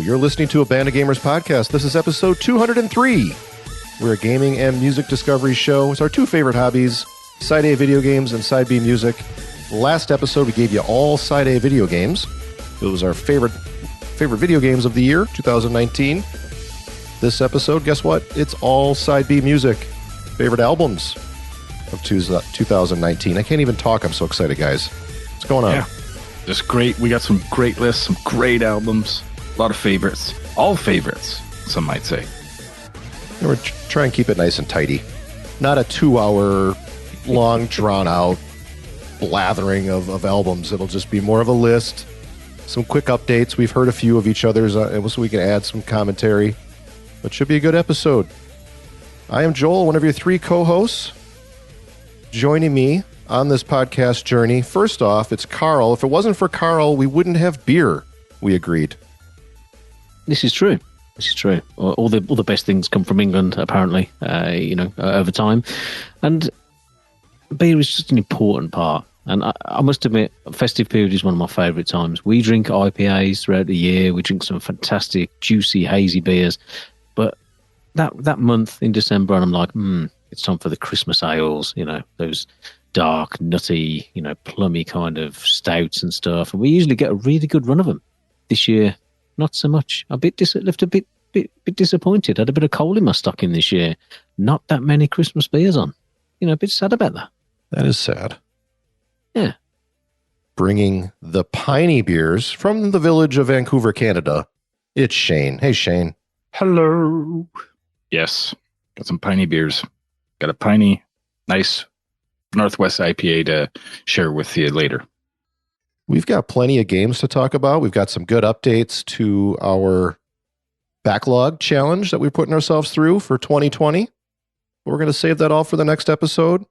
You're listening to a Band of Gamers podcast. This is episode 203. We're a gaming and music discovery show. It's our two favorite hobbies, Side A video games and Side B music. Last episode, we gave you all Side A video games. It was our favorite video games of the year, 2019. This episode, guess what? It's all Side B music. Favorite albums of 2019. I can't even talk. I'm so excited, guys. What's going on? Yeah, just great. We got some great lists, some great albums, a lot of favorites. All favorites, some might say. And we're trying to keep it nice and tidy. Not a 2-hour long, drawn-out blathering of albums. It'll just be more of a list, some quick updates. We've heard a few of each other's, so we can add some commentary. But should be a good episode. I am Joel, one of your three co-hosts. Joining me on this podcast journey, first off, it's Karl. If it wasn't for Karl, we wouldn't have beer. We agreed. This is true. All the best things come from England, apparently, over time. And beer is just an important part. And I must admit, festive period is one of my favourite times. We drink IPAs throughout the year. We drink some fantastic, juicy, hazy beers. But that month in December, and I'm like, it's time for the Christmas ales, those dark, nutty, plummy kind of stouts and stuff. And we usually get a really good run of them. This year, not so much. Left a bit disappointed. Had a bit of coal in my stocking this year. Not that many Christmas beers on. A bit sad about that. That is sad. Yeah. Bringing the piney beers from the village of Vancouver, Canada. It's Shane. Hey, Shane. Hello. Yes, got some piney beers. Got a piney, nice Northwest IPA to share with you later. We've got plenty of games to talk about. We've got some good updates to our backlog challenge that we're putting ourselves through for 2020. We're going to save that all for the next episode.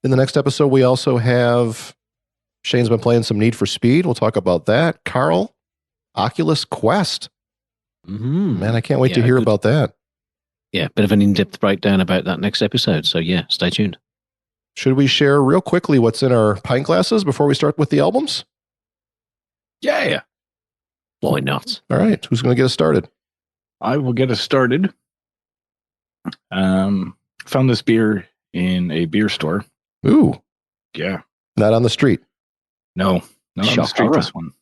In the next episode, we also have Shane's been playing some Need for Speed. We'll talk about that. Karl, Oculus Quest. Mm-hmm. Man, I can't wait to hear about that. Yeah, bit of an in-depth breakdown about that next episode. So yeah, stay tuned. Should we share real quickly what's in our pint glasses before we start with the albums? Yeah. Why not? All right. Who's going to get us started? I will get us started. Found this beer in a beer store. Ooh. Yeah. Not on the street. No, not on the street, this one.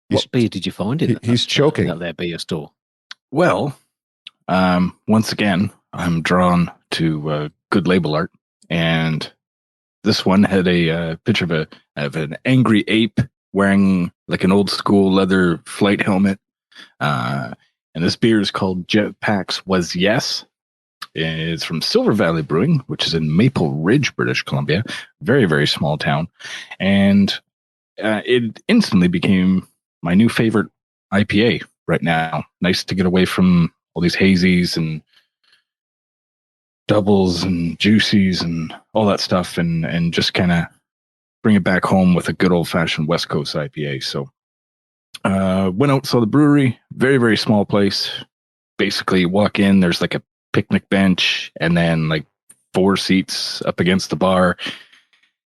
What beer did you find in He's choking. At their beer store? Well, once again, I'm drawn to good label art, and this one had a picture of an angry ape wearing like an old school leather flight helmet. And this beer is called Jetpacks Was Yes. It's from Silver Valley Brewing, which is in Maple Ridge, British Columbia. Very, very small town. And it instantly became my new favorite IPA right now. Nice to get away from all these hazies and doubles and juicies and all that stuff and just kind of bring it back home with a good old-fashioned West Coast IPA. So went out, saw the brewery. Very, very small place. Basically, you walk in, there's like a picnic bench and then like 4 seats up against the bar.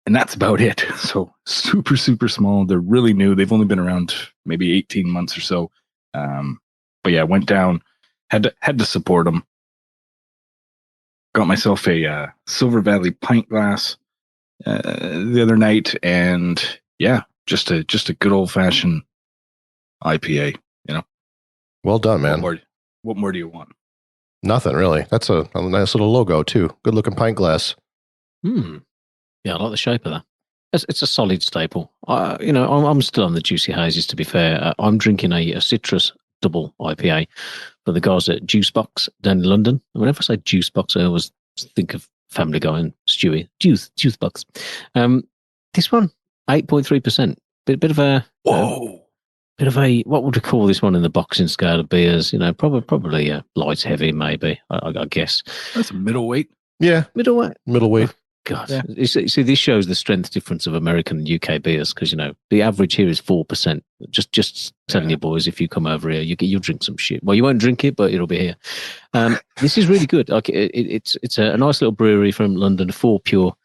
And that's about it. So super, super small. They're really new. They've only been around maybe 18 months or so. But yeah, went down, had to support them. Got myself a Silver Valley pint glass the other night, and yeah, just a good old fashioned IPA. Well done, man. What more do you want? Nothing really. That's a nice little logo too. Good looking pint glass. Yeah, I like the shape of that. It's a solid staple. I'm still on the juicy hazes, to be fair. I'm drinking a citrus double IPA for the guys at Juice Box down in London. And whenever I say Juice Box, I always think of Family Guy and Stewie. Juice Box. This one, 8.3%. Bit of a... Whoa! Bit of a... What would we call this one in the boxing scale of beers? Probably light heavy, maybe, I guess. That's a middleweight. Yeah. Middleweight. God, yeah. You see, this shows the strength difference of American and UK beers because the average here is 4%. Just telling you boys, if you come over here, you'll drink some shit. Well, you won't drink it, but it'll be here. This is really good. Like it's a nice little brewery from London, 4 Pure.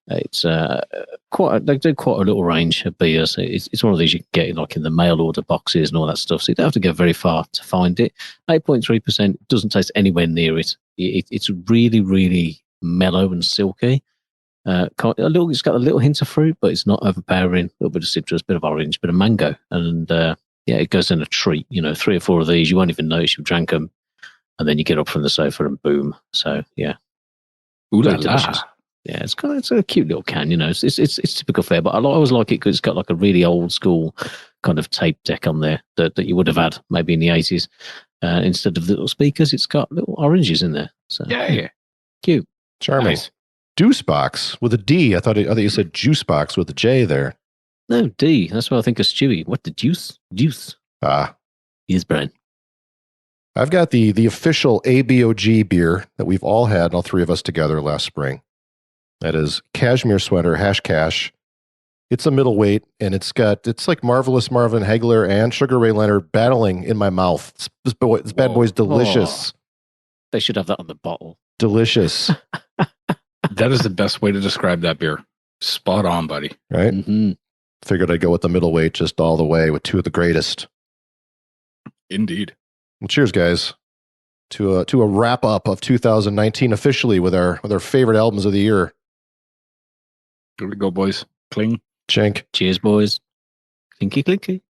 It's they do quite a little range of beers. It's one of these you can get like in the mail order boxes and all that stuff. So you don't have to go very far to find it. 8.3% doesn't taste anywhere near it. It's really, really mellow and silky. It's got a little hint of fruit, but it's not overpowering. A little bit of citrus, bit of orange, bit of mango, and it goes in a treat. 3 or 4 of these, you won't even notice you've drank them, and then you get up from the sofa and boom. So yeah, Ooh la very delicious. la. Yeah, it's a cute little can. It's typical fare, but I always like it because it's got like a really old school kind of tape deck on there that you would have had maybe in the 80s. Instead of little speakers, it's got little oranges in there. So Yeah. cute, Charming. Nice. Deuce box with a D. I thought you said juice box with a J there. No D. That's what I think of Stewie. What the juice? Juice. Yes, Brian. I've got the official ABOG beer that we've all had, all 3 of us together last spring. That is Cashmere Sweater, Hash Cash. It's a middleweight, and it's like Marvelous Marvin Hagler and Sugar Ray Leonard battling in my mouth. This bad boy's delicious. They should have that on the bottle. Delicious. That is the best way to describe that beer. Spot on, buddy. Right? Mm-hmm. Figured I'd go with the middleweight just all the way with 2 of the greatest. Indeed. Well, cheers, guys, to a wrap up of 2019 officially with our favorite albums of the year. Here we go, boys. Cling. Chink. Cheers, boys. Clinky, clinky.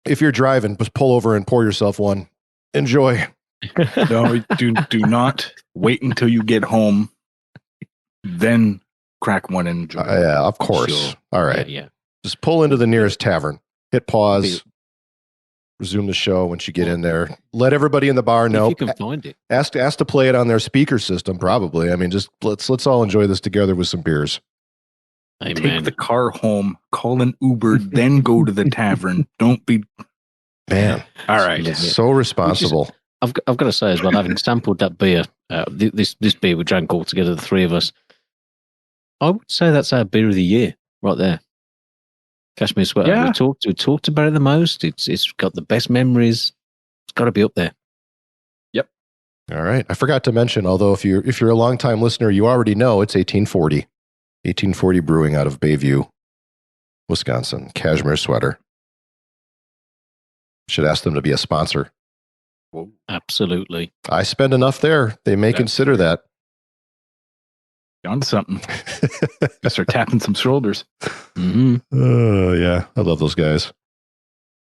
If you're driving, just pull over and pour yourself one. Enjoy. No, do not wait until you get home. Then crack one and enjoy. Yeah, of course. Sure. All right. Yeah. Just pull into the nearest tavern. Hit pause. Resume the show once you get in there. Let everybody in the bar know. If you can find it. Ask to play it on their speaker system, probably. I mean, just let's all enjoy this together with some beers. Amen. Take the car home, call an Uber, then go to the tavern. Don't be... Man. All right. So responsible. I've got to say as well, having sampled that beer, this beer we drank all together, the 3 of us, I would say that's our beer of the year right there. Cashmere Sweater. Yeah. We talked about it the most. It's got the best memories. It's got to be up there. Yep. All right. I forgot to mention, although if you're a longtime listener, you already know it's 1840. 1840 Brewing out of Bayview, Wisconsin. Cashmere Sweater. Should ask them to be a sponsor. Whoa. Absolutely. I spend enough there. They may consider that. On something. Guess they're tapping some shoulders. Mm-hmm. Oh, yeah. I love those guys.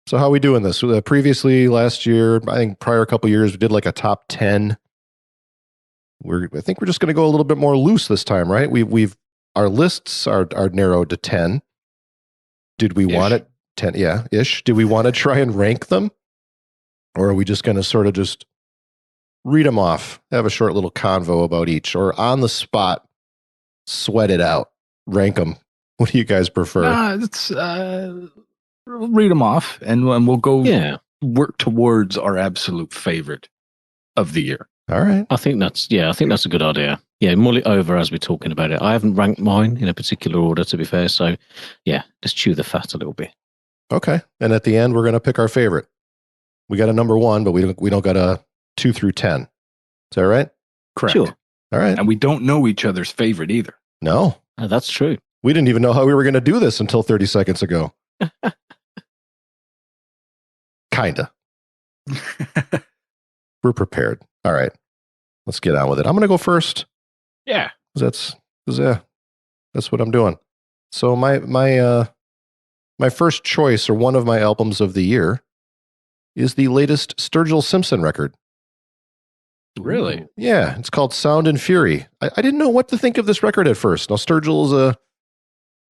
So how are we doing this? Previously, last year, I think prior couple years, we did like a top 10. I think we're just going to go a little bit more loose this time, right? Our lists are narrowed to 10. Did we want it 10? Yeah, ish. Do we want to try and rank them? Or are we just going to sort of just read them off, have a short little convo about each, or on the spot, sweat it out, rank them? What do you guys prefer? Let's read them off, and we'll go work towards our absolute favorite of the year. All right. I think that's a good idea. Yeah, mull it over as we're talking about it. I haven't ranked mine in a particular order, to be fair. So, yeah, let's chew the fat a little bit. Okay. And at the end, we're going to pick our favorite. We got a number 1, but we don't got a 2 through 10. Is that right? Correct. Sure. All right. And we don't know each other's favorite either. No. Oh, that's true. We didn't even know how we were going to do this until 30 seconds ago. Kinda. We're prepared. All right. Let's get on with it. I'm going to go first. Yeah. That's what I'm doing. So my first choice, or one of my albums of the year, is the latest Sturgill Simpson record. Really? Yeah, it's called Sound and Fury. I didn't know what to think of this record at first. Now, Sturgill is a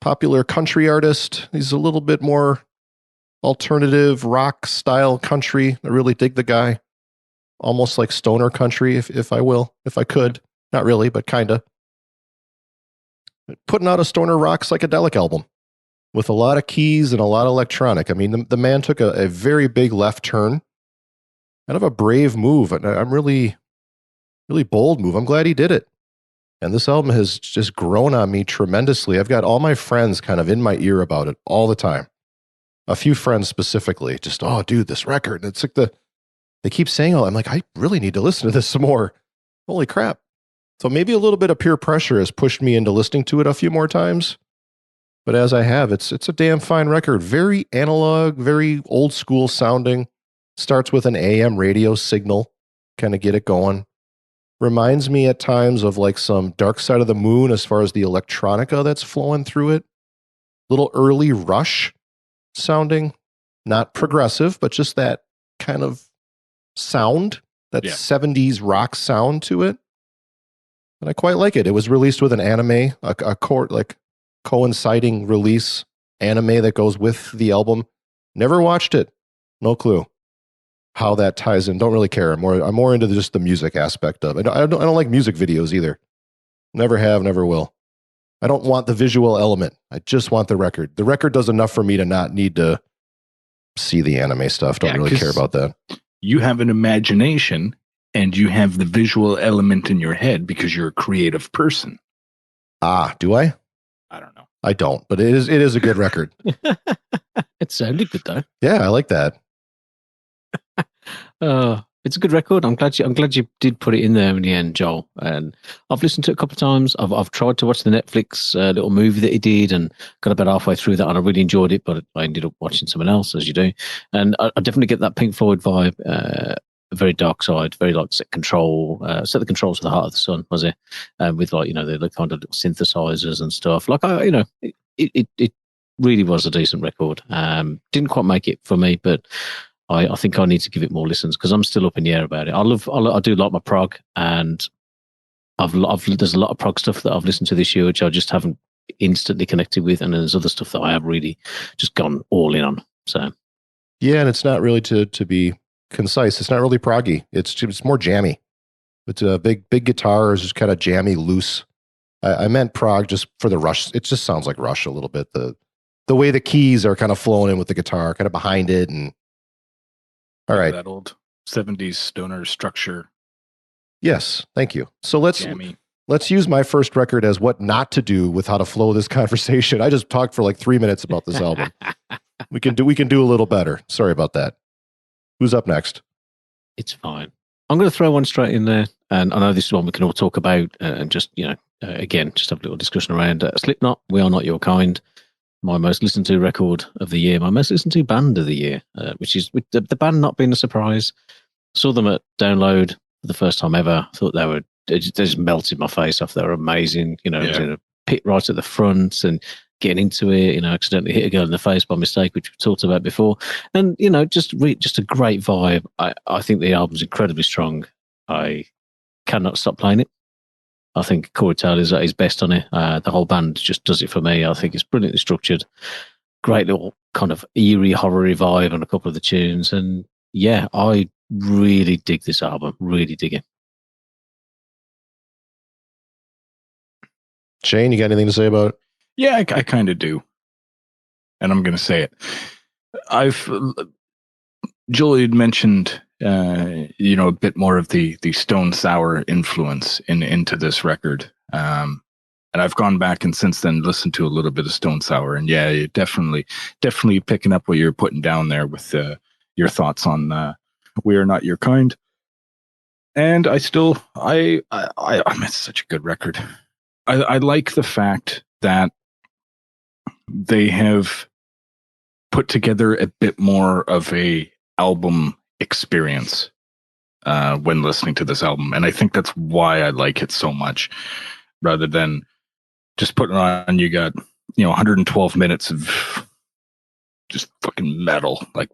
popular country artist. He's a little bit more alternative rock style country. I really dig the guy. Almost like stoner country, if I could. Not really, but kinda. Putting out a stoner rock psychedelic album with a lot of keys and a lot of electronic. I mean, the man took a very big left turn. Kind of a brave move. I'm really bold move. I'm glad he did it. And this album has just grown on me tremendously. I've got all my friends kind of in my ear about it all the time. A few friends specifically, just, oh, dude, this record. And it's like they keep saying, oh, I'm like, I really need to listen to this some more. Holy crap. So maybe a little bit of peer pressure has pushed me into listening to it a few more times. But as I have, it's a damn fine record. Very analog, very old school sounding. Starts with an AM radio signal, kind of get it going. Reminds me at times of like some Dark Side of the Moon as far as the electronica that's flowing through it. Little early Rush sounding, not progressive, but just that kind of sound, that 70s rock sound to it. And I quite like it. It was released with an anime, like coinciding release anime that goes with the album. Never watched it. No clue how that ties in. Don't really care. I'm more into just the music aspect of it. I don't like music videos either. Never have, never will. I don't want the visual element. I just want the record. The record does enough for me to not need to see the anime stuff. Don't really care about that. You have an imagination and you have the visual element in your head because you're a creative person. Ah, do I? I don't know. I don't, but it is a good record. It sounded good though. Yeah, I like that. It's a good record. I'm glad you did put it in there in the end, Joel. And I've listened to it a couple of times. I've tried to watch the Netflix little movie that he did, and got about halfway through that, and I really enjoyed it. But I ended up watching someone else, as you do. And I definitely get that Pink Floyd vibe. Very Dark Side, very like set the controls to the Heart of the Sun, was it? With like the kind of little synthesizers and stuff. Like it really was a decent record. Didn't quite make it for me, but I think I need to give it more listens because I'm still up in the air about it. I do like my prog, and there's a lot of prog stuff that I've listened to this year which I just haven't instantly connected with, and there's other stuff that I have really just gone all in on. So yeah, and it's not really to be concise. It's not really proggy. It's more jammy. It's a big guitar is just kind of jammy, loose. I meant prog just for the Rush. It just sounds like Rush a little bit. The way the keys are kind of flowing in with the guitar, kind of behind it, and all right, that old 70s stoner structure. Yes, thank you. So let's use my first record as what not to do with how to flow this conversation. I just talked for like 3 minutes about this album. We can do a little better. Sorry about that. Who's up next? It's fine. I'm going to throw one straight in there, and I know this is one we can all talk about, and just again, just have a little discussion around Slipknot. We Are Not Your Kind. My most listened to record of the year, my most listened to band of the year, which is with the band not being a surprise. Saw them at Download for the first time ever. Thought they just melted my face off. They were amazing. It was in a pit right at the front and getting into it. Accidentally hit a girl in the face by mistake, which we talked about before. And just a great vibe. I think the album's incredibly strong. I cannot stop playing it. I think Corey Taylor is at his best on it. The whole band just does it for me. I think it's brilliantly structured. Great little kind of eerie, horror vibe on a couple of the tunes. And yeah, I really dig this album. Really dig it. Shane, you got anything to say about it? Yeah, I kind of do. And I'm going to say it. Joel had mentioned, a bit more of the Stone Sour influence into this record. And I've gone back and since then listened to a little bit of Stone Sour. And yeah, you're definitely picking up what you're putting down there with your thoughts on We Are Not Your Kind. And it's such a good record. I like the fact that they have put together a bit more of a album experience when listening to this album, and I think that's why I like it so much. Rather than just putting it on, you got 112 minutes of just fucking metal, like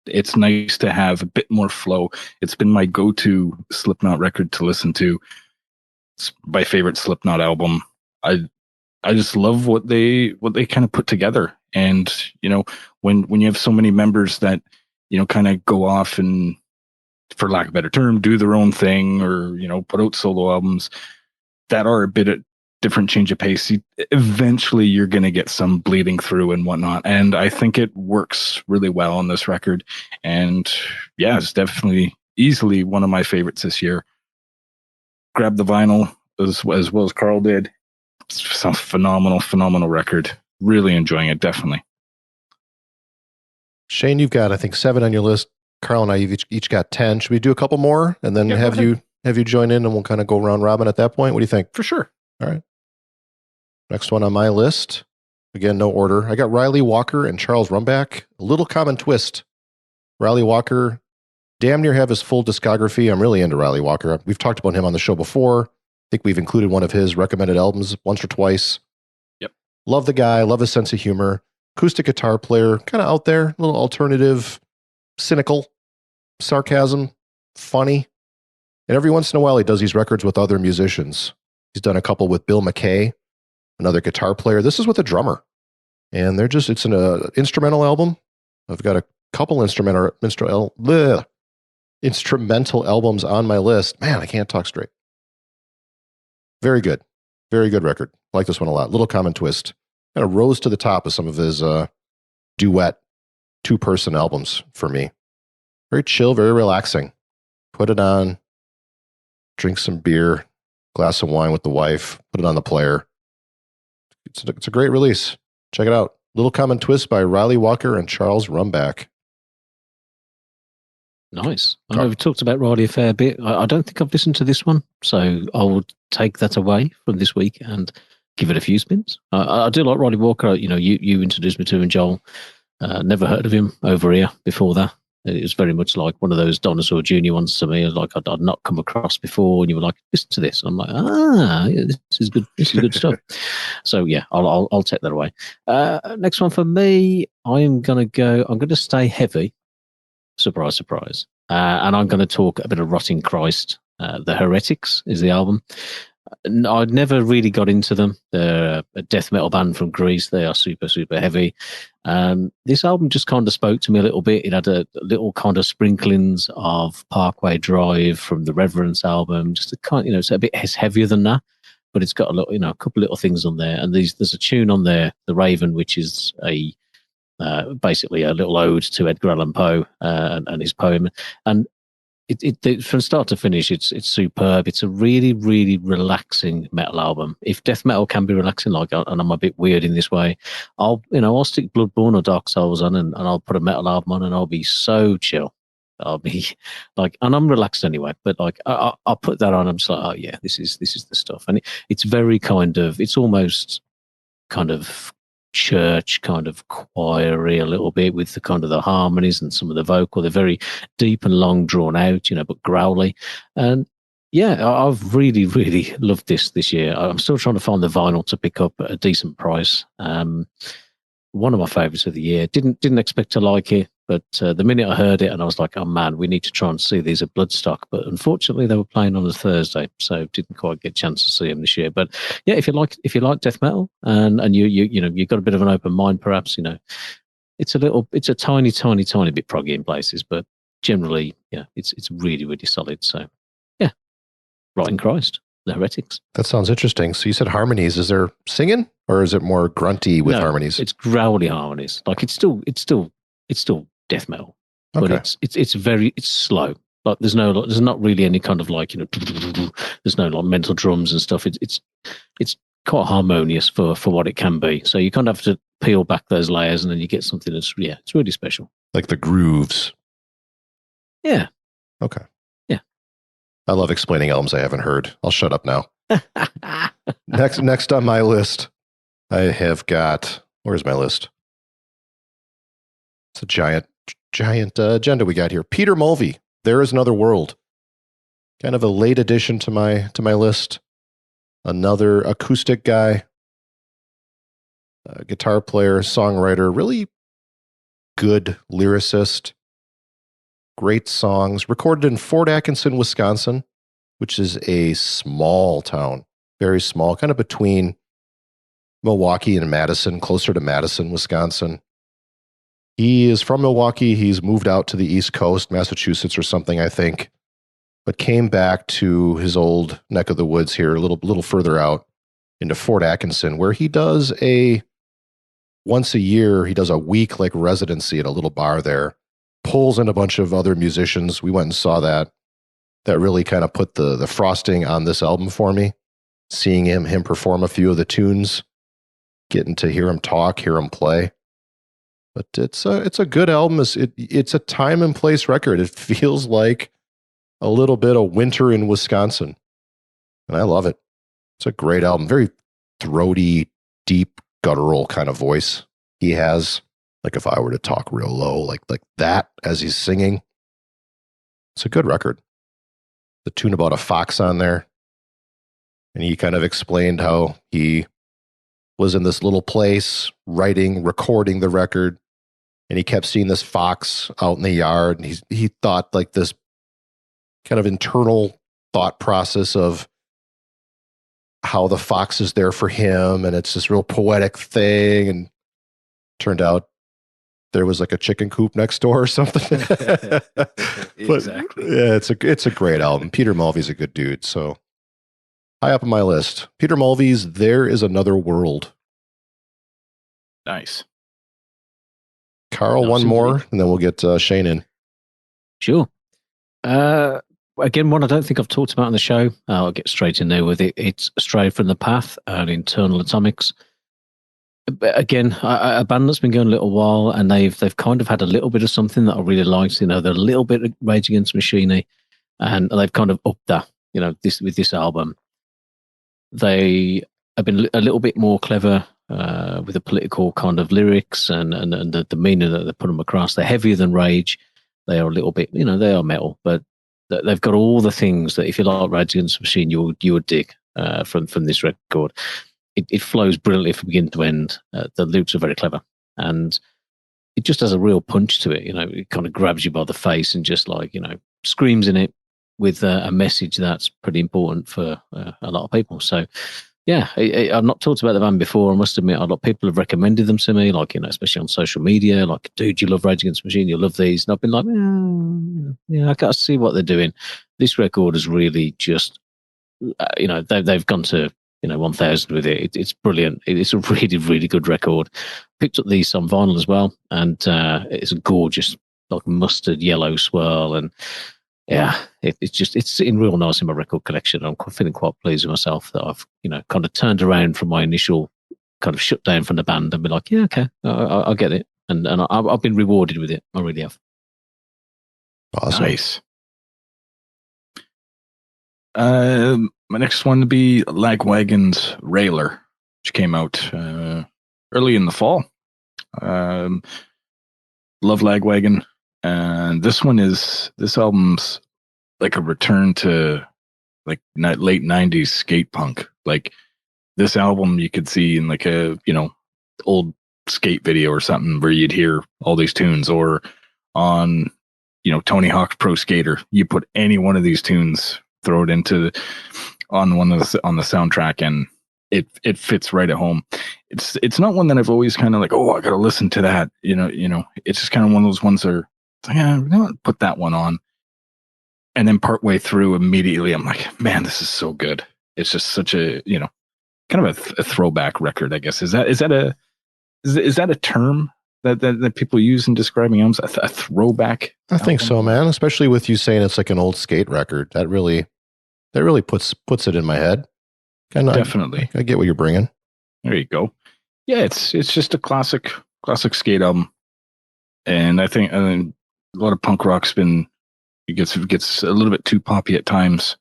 it's nice to have a bit more flow. It's been my go-to Slipknot record to listen to. It's my favorite Slipknot album. I just love what they kind of put together. And, when you have so many members that, kind of go off and, for lack of a better term, do their own thing or, put out solo albums that are a bit of different change of pace, eventually you're going to get some bleeding through and whatnot. And I think it works really well on this record. And yeah, it's definitely easily one of my favorites this year. Grab the vinyl as well as Karl did. It's a phenomenal record. Really enjoying it, definitely. Shane, you've got, I think, 7 on your list. Karl and I, you've each got 10. Should we do a couple more and then have you have you join in and we'll kind of go round robin at that point? What do you think? For sure. All right. Next one on my list. Again, no order. I got Riley Walker and Charles Rumback. A little common twist. Riley Walker, damn near have his full discography. I'm really into Riley Walker. We've talked about him on the show before. I think we've included one of his recommended albums once or twice. Yep. Love the guy. Love his sense of humor. Acoustic guitar player. Kind of out there. A little alternative. Cynical. Sarcasm. Funny. And every once in a while, he does these records with other musicians. He's done a couple with Bill McKay, another guitar player. This is with a drummer. And it's an instrumental album. I've got a couple instrumental albums on my list. Man, I can't talk straight. Very good. Very good record. I like this one a lot. Little common twist. Kind of rose to the top of some of his duet two-person albums for me. Very chill, very relaxing. Put it on, drink some beer, glass of wine with the wife, put it on the player. It's a great release. Check it out. Little Common Twist by Riley Walker and Charles Rumback. Nice. I know we've talked about Riley a fair bit. I don't think I've listened to this one, so I will take that away from this week and give it a few spins. I do like Riley Walker. You introduced me to him, Joel. Never heard of him over here before that. It was very much like one of those Dinosaur Jr. ones to me. It was like I'd not come across before, and you were like, "Listen to this." And I'm like, yeah, this is good. This is good stuff. So yeah, I'll take that away. Next one for me, I'm going to stay heavy. Surprise, surprise. And I'm going to talk a bit of Rotting Christ. The Heretics is the album. I'd never really got into them. They're a death metal band from Greece. They are super, super heavy. This album just kind of spoke to me a little bit. It had a little kind of sprinklings of Parkway Drive from the Reverence album. Just a kind, it's a bit heavier than that, but it's got a little, a couple little things on there. And there's a tune on there, The Raven, which is basically a little ode to Edgar Allan Poe and his poem. And it from start to finish, it's superb. It's a really, really relaxing metal album. If death metal can be relaxing, and I'm a bit weird in this way, I'll stick Bloodborne or Dark Souls on, and I'll put a metal album on, and I'll be so chill. I'll be like, and I'm relaxed anyway. But like, I'll put that on. I'm just like, oh yeah, this is the stuff, and it's very it's almost kind of church kind of choiry a little bit with the kind of the harmonies and some of the vocal. They're very deep and long drawn out, but growly. And yeah, I've really, really loved this year. I'm still trying to find the vinyl to pick up at a decent price. One of my favorites of the year. Didn't expect to like it, but the minute I heard it, and I was like, oh man, we need to try and see these at Bloodstock. But unfortunately, they were playing on a Thursday, so didn't quite get a chance to see them this year. But yeah, if you like death metal and you've got a bit of an open mind, perhaps it's a tiny bit proggy in places, but generally, yeah, it's really, really solid. So yeah, Rotting Christ, The Heretics. That sounds interesting. So you said harmonies. Is there singing, or is it more grunty with harmonies? It's growly harmonies. Like it's still death metal, but it's slow. Like there's not really any kind of like there's no like mental drums and stuff. It's quite harmonious for what it can be. So you kind of have to peel back those layers, and then you get something it's really special. Like the grooves. Yeah. Okay. Yeah. I love explaining albums I haven't heard. I'll shut up now. Next on my list, I have got. Where's my list? It's a giant agenda we got here. Peter Mulvey, There Is Another World. Kind of a late addition to my list. Another acoustic guy, guitar player, songwriter, really good lyricist. Great songs. Recorded in Fort Atkinson, Wisconsin, which is a small town, very small, kind of between Milwaukee and Madison, closer to Madison, Wisconsin. He is from Milwaukee. He's moved out to the East Coast, Massachusetts or something, I think, but came back to his old neck of the woods here, a little further out into Fort Atkinson, where he does once a year, he does a week like residency at a little bar there, pulls in a bunch of other musicians. We went and saw that. That really kind of put the frosting on this album for me. Seeing him perform a few of the tunes, getting to hear him talk, hear him play. But it's a good album. It's a time and place record. It feels like a little bit of winter in Wisconsin. And I love it. It's a great album. Very throaty, deep, guttural kind of voice he has. Like if I were to talk real low, like that as he's singing. It's a good record. The tune about a fox on there. And he kind of explained how he was in this little place writing, recording the record. And he kept seeing this fox out in the yard. And he thought like this kind of internal thought process of how the fox is there for him. And it's this real poetic thing. And turned out there was like a chicken coop next door or something. Exactly. Yeah, it's a great album. Peter Mulvey's a good dude. So high up on my list. Peter Mulvey's There Is Another World. Nice. Karl, No, one simply- more, and then we'll get Shane in. Sure. Again, one I don't think I've talked about on the show. I'll get straight in there with it. It's Stray from the Path and Internal Atomics. But again, a band that's been going a little while, and they've kind of had a little bit of something that I really liked. You know, they're a little bit of Rage Against the Machine, and they've kind of upped that. You know, this album, they have been a little bit more clever with the political kind of lyrics and the meaning that they put them across. They're heavier than Rage. They are a little bit, they are metal, but they've got all the things that if you like Rage Against the Machine, you would dig from this record. It flows brilliantly from beginning to end. The lyrics are very clever, and it just has a real punch to it. It kind of grabs you by the face and just screams in it with a message that's pretty important for a lot of people. So, yeah, I've not talked about the band before. I must admit, a lot of people have recommended them to me, especially on social media. Like, dude, you love Rage Against the Machine, you love these, and I've been like, yeah, I got to see what they're doing. This record is really just, they've gone to 1,000 with it. It's brilliant. It's a really, really good record. Picked up these on vinyl as well, and it's a gorgeous, like mustard yellow swirl, and yeah, it's sitting real nice in my record collection. I'm feeling quite pleased with myself that I've kind of turned around from my initial kind of shut down from the band and been like, yeah, okay, I get it, and I've been rewarded with it. I really have. Awesome. Nice. My next one to be Lagwagon's Railer, which came out early in the fall. Love Lagwagon, and this album's like a return to like late '90s skate punk. Like this album, you could see in like a old skate video or something where you'd hear all these tunes, or on Tony Hawk's Pro Skater. You put any one of these tunes, throw it on the soundtrack, and it fits right at home. It's not one that I've always kind of like, oh, I gotta listen to that. It's just kind of one of those ones that are like, yeah, I'm gonna put that one on, and then partway through, immediately I'm like, man, this is so good. It's just such a kind of a throwback record, I guess. Is that a term that people use in describing albums? A throwback? I think so, man. Especially with you saying it's like an old skate record. That really puts it in my head. Definitely. I get what you're bringing. There you go. Yeah, it's just a classic skate album, and I think a lot of punk rock's it gets a little bit too poppy at times,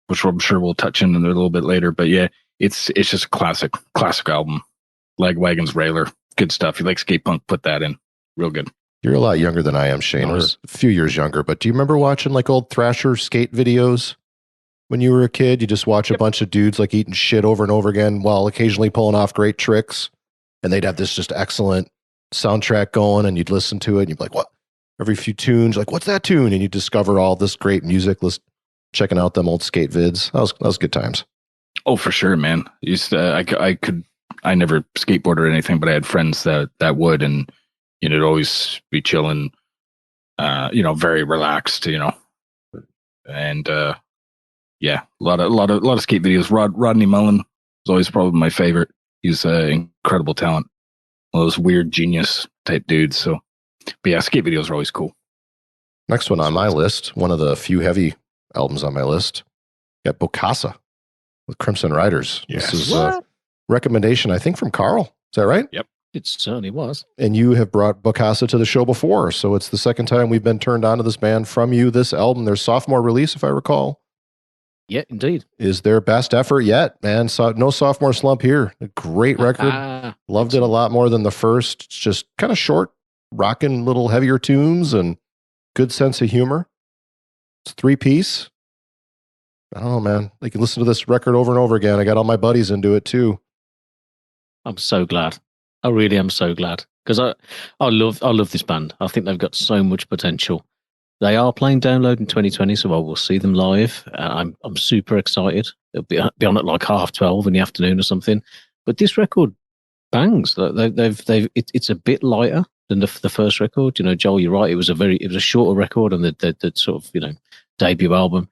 which I'm sure we'll touch in a little bit later. But yeah, it's just a classic album. Lagwagon's Railer, good stuff. You like skate punk? Put that in, real good. You're a lot younger than I am, Shane. Nice. We're a few years younger, but do you remember watching like old Thrasher skate videos when you were a kid? You just watch a bunch of dudes like eating shit over and over again while occasionally pulling off great tricks. And they'd have this just excellent soundtrack going, and you'd listen to it and you'd be like, what? Every few tunes, like, what's that tune? And you discover all this great music, checking out them old skate vids. That was good times. Oh, for sure, man. I never skateboarded or anything, but I had friends that would, and it'd always be chilling, very relaxed, and yeah, a lot of skate videos. Rodney Mullen is always probably my favorite. He's incredible talent, one of those weird genius type dudes. So, but yeah, skate videos are always cool. Next one on my list, one of the few heavy albums on my list, got Bokassa with Crimson Riders. Yes. This is a recommendation, I think, from Karl. Is that right? Yep. It certainly was. And you have brought Bokassa to the show before, so it's the second time we've been turned on to this band from you. This album, their sophomore release, if I recall. Yeah, indeed. Is their best effort yet, man. So no sophomore slump here. A great record. Loved it a lot more than the first. It's just kind of short, rocking little heavier tunes and good sense of humor. It's 3-piece. I don't know, man. They can listen to this record over and over again. I got all my buddies into it too. I'm so glad. I really am so glad because I love this band. I think they've got so much potential. They are playing Download in 2020, so I will see them live. I'm super excited. It'll be on at like 12:30 in the afternoon or something. But this record bangs. It's a bit lighter than the first record. You know, Joel, you're right. It was a shorter record on the sort of debut album.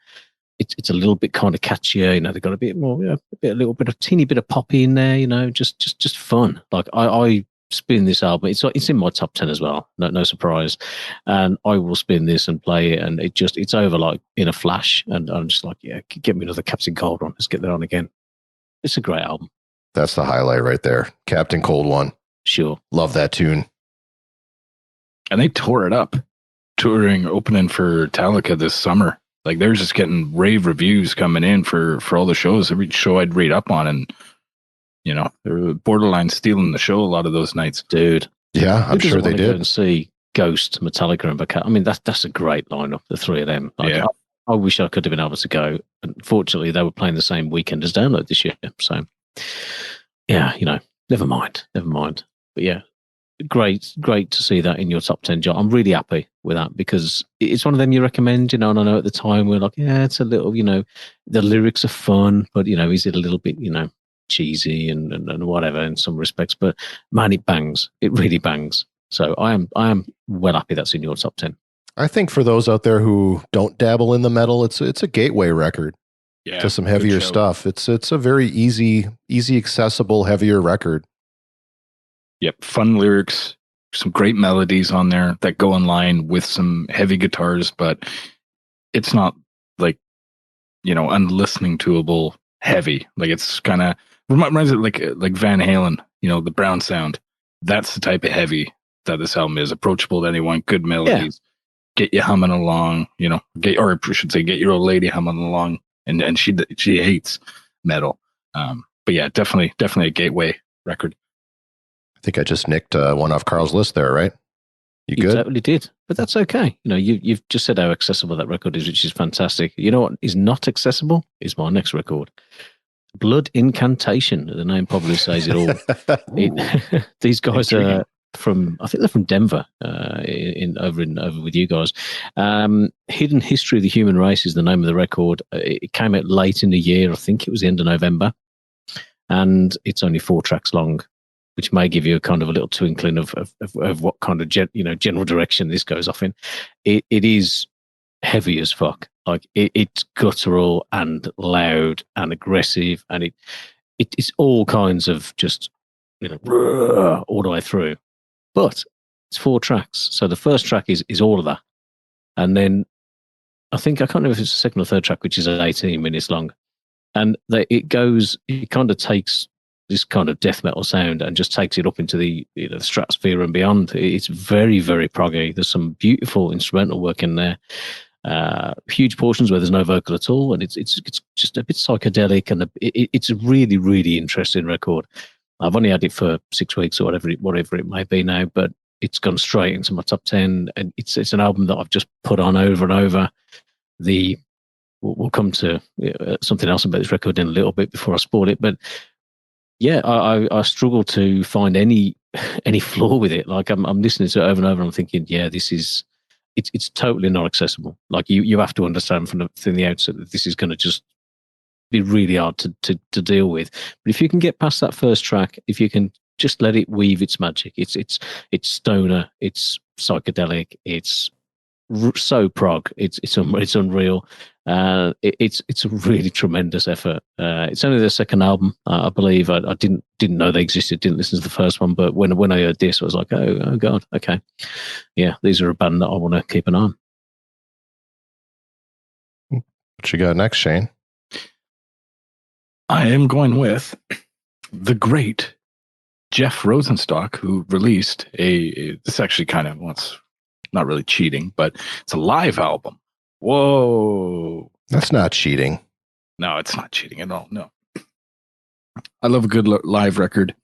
It's a little bit kind of catchier. You know, they've got a bit more, a little bit of teeny bit of poppy in there. You know, just fun. Like I spin this album. It's in my top 10 as well. No surprise. And I will spin this and play it, and it's over like in a flash. And I'm just like, yeah, get me another Captain Cold on. Let's get that on again. It's a great album. That's the highlight right there. Captain Cold One. Sure. Love that tune. And they tore it up, opening for Metallica this summer. Like they're just getting rave reviews coming in for all the shows. Every show I'd read up on, and they were borderline stealing the show a lot of those nights. Dude. Yeah, I'm sure they did. Go and see Ghost, Metallica, and Bokassa. I mean, that's a great lineup, the three of them. Like, yeah. I wish I could have been able to go. Unfortunately, they were playing the same weekend as Download this year. So, yeah, never mind. But yeah, great to see that in your top 10, John. I'm really happy with that because it's one of them you recommend, and I know at the time we're like, yeah, it's a little, the lyrics are fun, but, is it a little bit, cheesy and whatever in some respects, but man, it bangs. It really bangs. So I am well happy that's in your top 10. I think for those out there who don't dabble in the metal, it's a gateway record to some heavier stuff. It's a very easy accessible, heavier record. Yep, fun lyrics, some great melodies on there that go in line with some heavy guitars, but it's not like, unlistening toable heavy. Like it's kind of reminds it like Van Halen, the Brown sound. That's the type of heavy that this album is. Approachable to anyone, good melodies, get you humming along, get your old lady humming along, and she hates metal. But yeah, definitely a gateway record. I think I just nicked one off Carl's list there, right? You good? Totally did, but that's okay. You've just said how accessible that record is, which is fantastic. You know what is not accessible is my next record, Blood Incantation. The name probably says it all. These guys are I think they're from Denver, over with you guys. Hidden History of the Human Race is the name of the record. It came out late in the year. I think it was the end of November, and it's only 4 tracks long, which may give you a kind of a little twinkling of what kind of general direction this goes off in. It is heavy as fuck. Like it's guttural and loud and aggressive, and it's all kinds of just all the way through. But it's 4 tracks, so the first track is all of that, and then I can't remember if it's the second or third track, which is 18 minutes long, and it kind of takes this kind of death metal sound and just takes it up into the the stratosphere and beyond. It's very, very proggy. There's some beautiful instrumental work in there. Huge portions where there's no vocal at all, and it's just a bit psychedelic, and it's a really, really interesting record. I've only had it for 6 weeks or whatever it may be now, but it's gone straight into my top 10, and it's an album that I've just put on over and over. We'll come to something else about this record in a little bit before I spoil it, but yeah, I struggle to find any flaw with it. Like I'm listening to it over and over, and I'm thinking, yeah, it's totally not accessible. Like you have to understand from the outset that this is going to just be really hard to deal with. But if you can get past that first track, if you can just let it weave its magic, it's stoner, it's psychedelic, it's so prog, it's unreal. It's a really tremendous effort. It's only their second album, I believe. I didn't know they existed, didn't listen to the first one, but when I heard this, I was like, oh god, okay, yeah, these are a band that I want to keep an eye on. What you got next, Shane? I am going with the great Jeff Rosenstock, who released it's actually kind of, well, it's not really cheating, but it's a live album. Whoa. That's not cheating. No, it's not cheating at all. No. I love a good live record.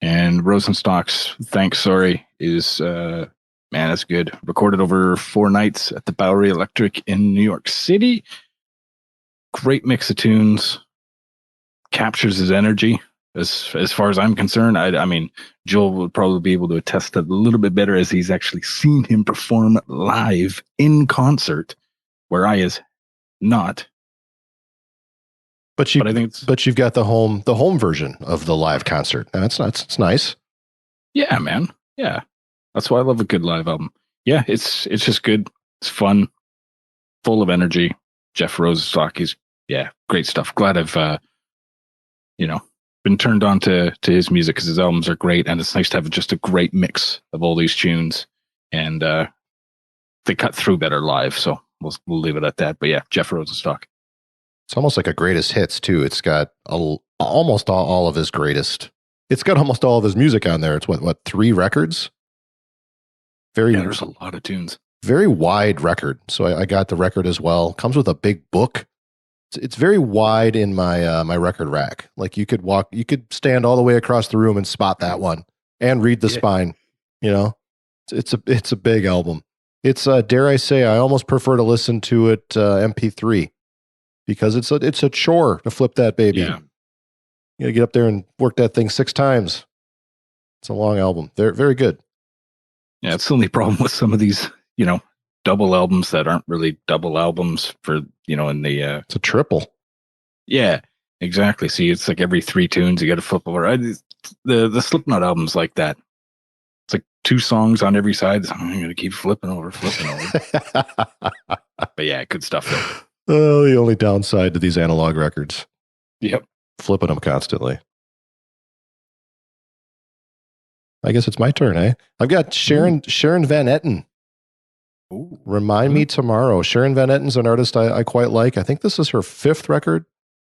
And Rosenstock's Thanks Sorry is, man, that's good. Recorded over 4 nights at the Bowery Electric in New York City. Great mix of tunes. Captures his energy. As far as I'm concerned, I mean, Joel will probably be able to attest to that a little bit better as he's actually seen him perform live in concert, where I is not. But I think you've got the home version of the live concert. And it's nice. Yeah, man. Yeah. That's why I love a good live album. Yeah, it's just good. It's fun, full of energy. Jeff Rosenstock is, great stuff. Glad I've been turned on to his music, because his albums are great, and it's nice to have just a great mix of all these tunes, and they cut through better live, so we'll leave it at that. But yeah, Jeff Rosenstock. It's almost like a greatest hits too. It's got almost all of his greatest. It's got almost all of his music on there. It's what 3 records? There's a lot of tunes. Very wide record. So I got the record as well. Comes with a big book. It's very wide in my my record rack. Like you could stand all the way across the room and spot that one and read the spine. You know, it's a big album. It's dare I say, I almost prefer to listen to it MP3, because it's a chore to flip that baby. Yeah. You gotta get up there and work that thing 6 times. It's a long album. They're very good. Yeah, it's the only problem with some of these, double albums that aren't really double albums for, in the... it's a triple. Yeah, exactly. See, it's like every 3 tunes you got to flip over. The Slipknot album's like that. It's like 2 songs on every side. So I'm going to keep flipping over. But yeah, good stuff though. Oh, the only downside to these analog records. Yep. Flipping them constantly. I guess it's my turn, eh? I've got Sharon Van Etten. Ooh. Remind Me Tomorrow. Sharon Van Etten's an artist I quite like. I think this is her 5th record,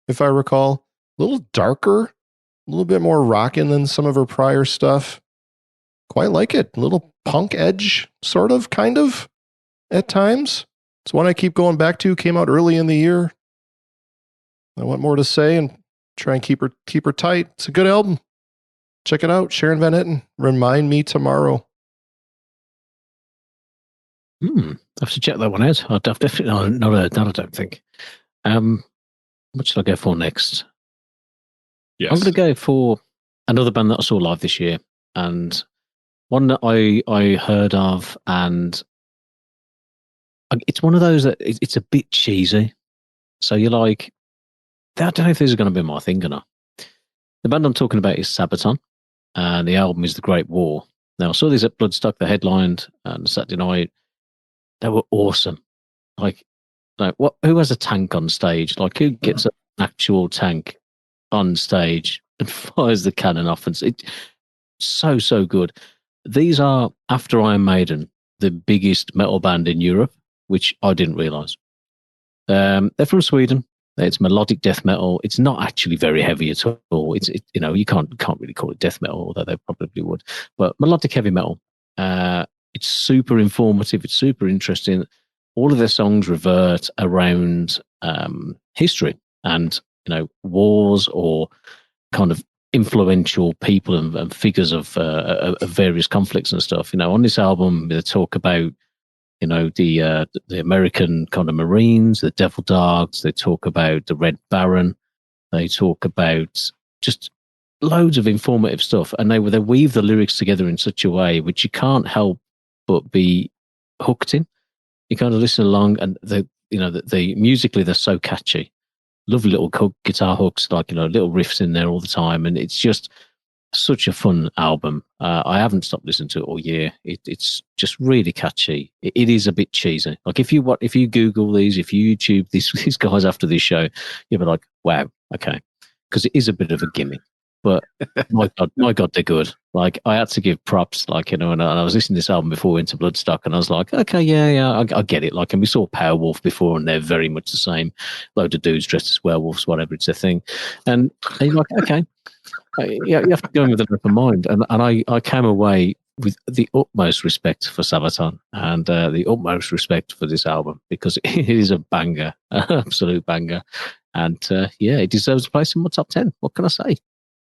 if I recall. A little darker, a little bit more rockin' than some of her prior stuff. Quite like it. A little punk edge, sort of, kind of, at times. It's one I keep going back to. Came out early in the year. I want more to say and try and keep her tight. It's a good album. Check it out. Sharon Van Etten. Remind Me Tomorrow. I have to check that one out. I've definitely not heard that, I don't think. What should I go for next? Yes. I'm going to go for another band that I saw live this year, and one that I heard of, and it's one of those that it's a bit cheesy. So you're like, I don't know if this is going to be my thing or not. The band I'm talking about is Sabaton, and the album is The Great War. Now, I saw these at Bloodstock, they headlined on Saturday night. They were awesome. Like what? Who has a tank on stage? Like, who gets an actual tank on stage and fires the cannon off? And it's so good. These are, after Iron Maiden, the biggest metal band in Europe, which I didn't realise. They're from Sweden. It's melodic death metal. It's not actually very heavy at all. You can't really call it death metal, although they probably would. But melodic heavy metal. It's super informative. It's super interesting. All of their songs revert around history and wars or kind of influential people and figures of various conflicts and stuff. On this album, they talk about the American kind of Marines, the Devil Dogs. They talk about the Red Baron. They talk about just loads of informative stuff, and they weave the lyrics together in such a way which you can't help but be hooked in. You kind of listen along, and the musically they're so catchy. Lovely little guitar hooks, little riffs in there all the time, and it's just such a fun album. I haven't stopped listening to it all year. It's just really catchy. It is a bit cheesy. Like if you Google these, if you YouTube these guys after this show, you'll be like, wow, okay, because it is a bit of a gimmick. But my God, they're good. Like I had to give props, and I was listening to this album before we went to Bloodstock, and I was like, okay, yeah, I get it. Like, and we saw Powerwolf before, and they're very much the same. Load of dudes dressed as werewolves, whatever, it's a thing. And you're like, okay. Yeah, you have to go in with an open mind. And I came away with the utmost respect for Sabaton and the utmost respect for this album because it is a banger, an absolute banger. And yeah, it deserves a place in my top 10. What can I say?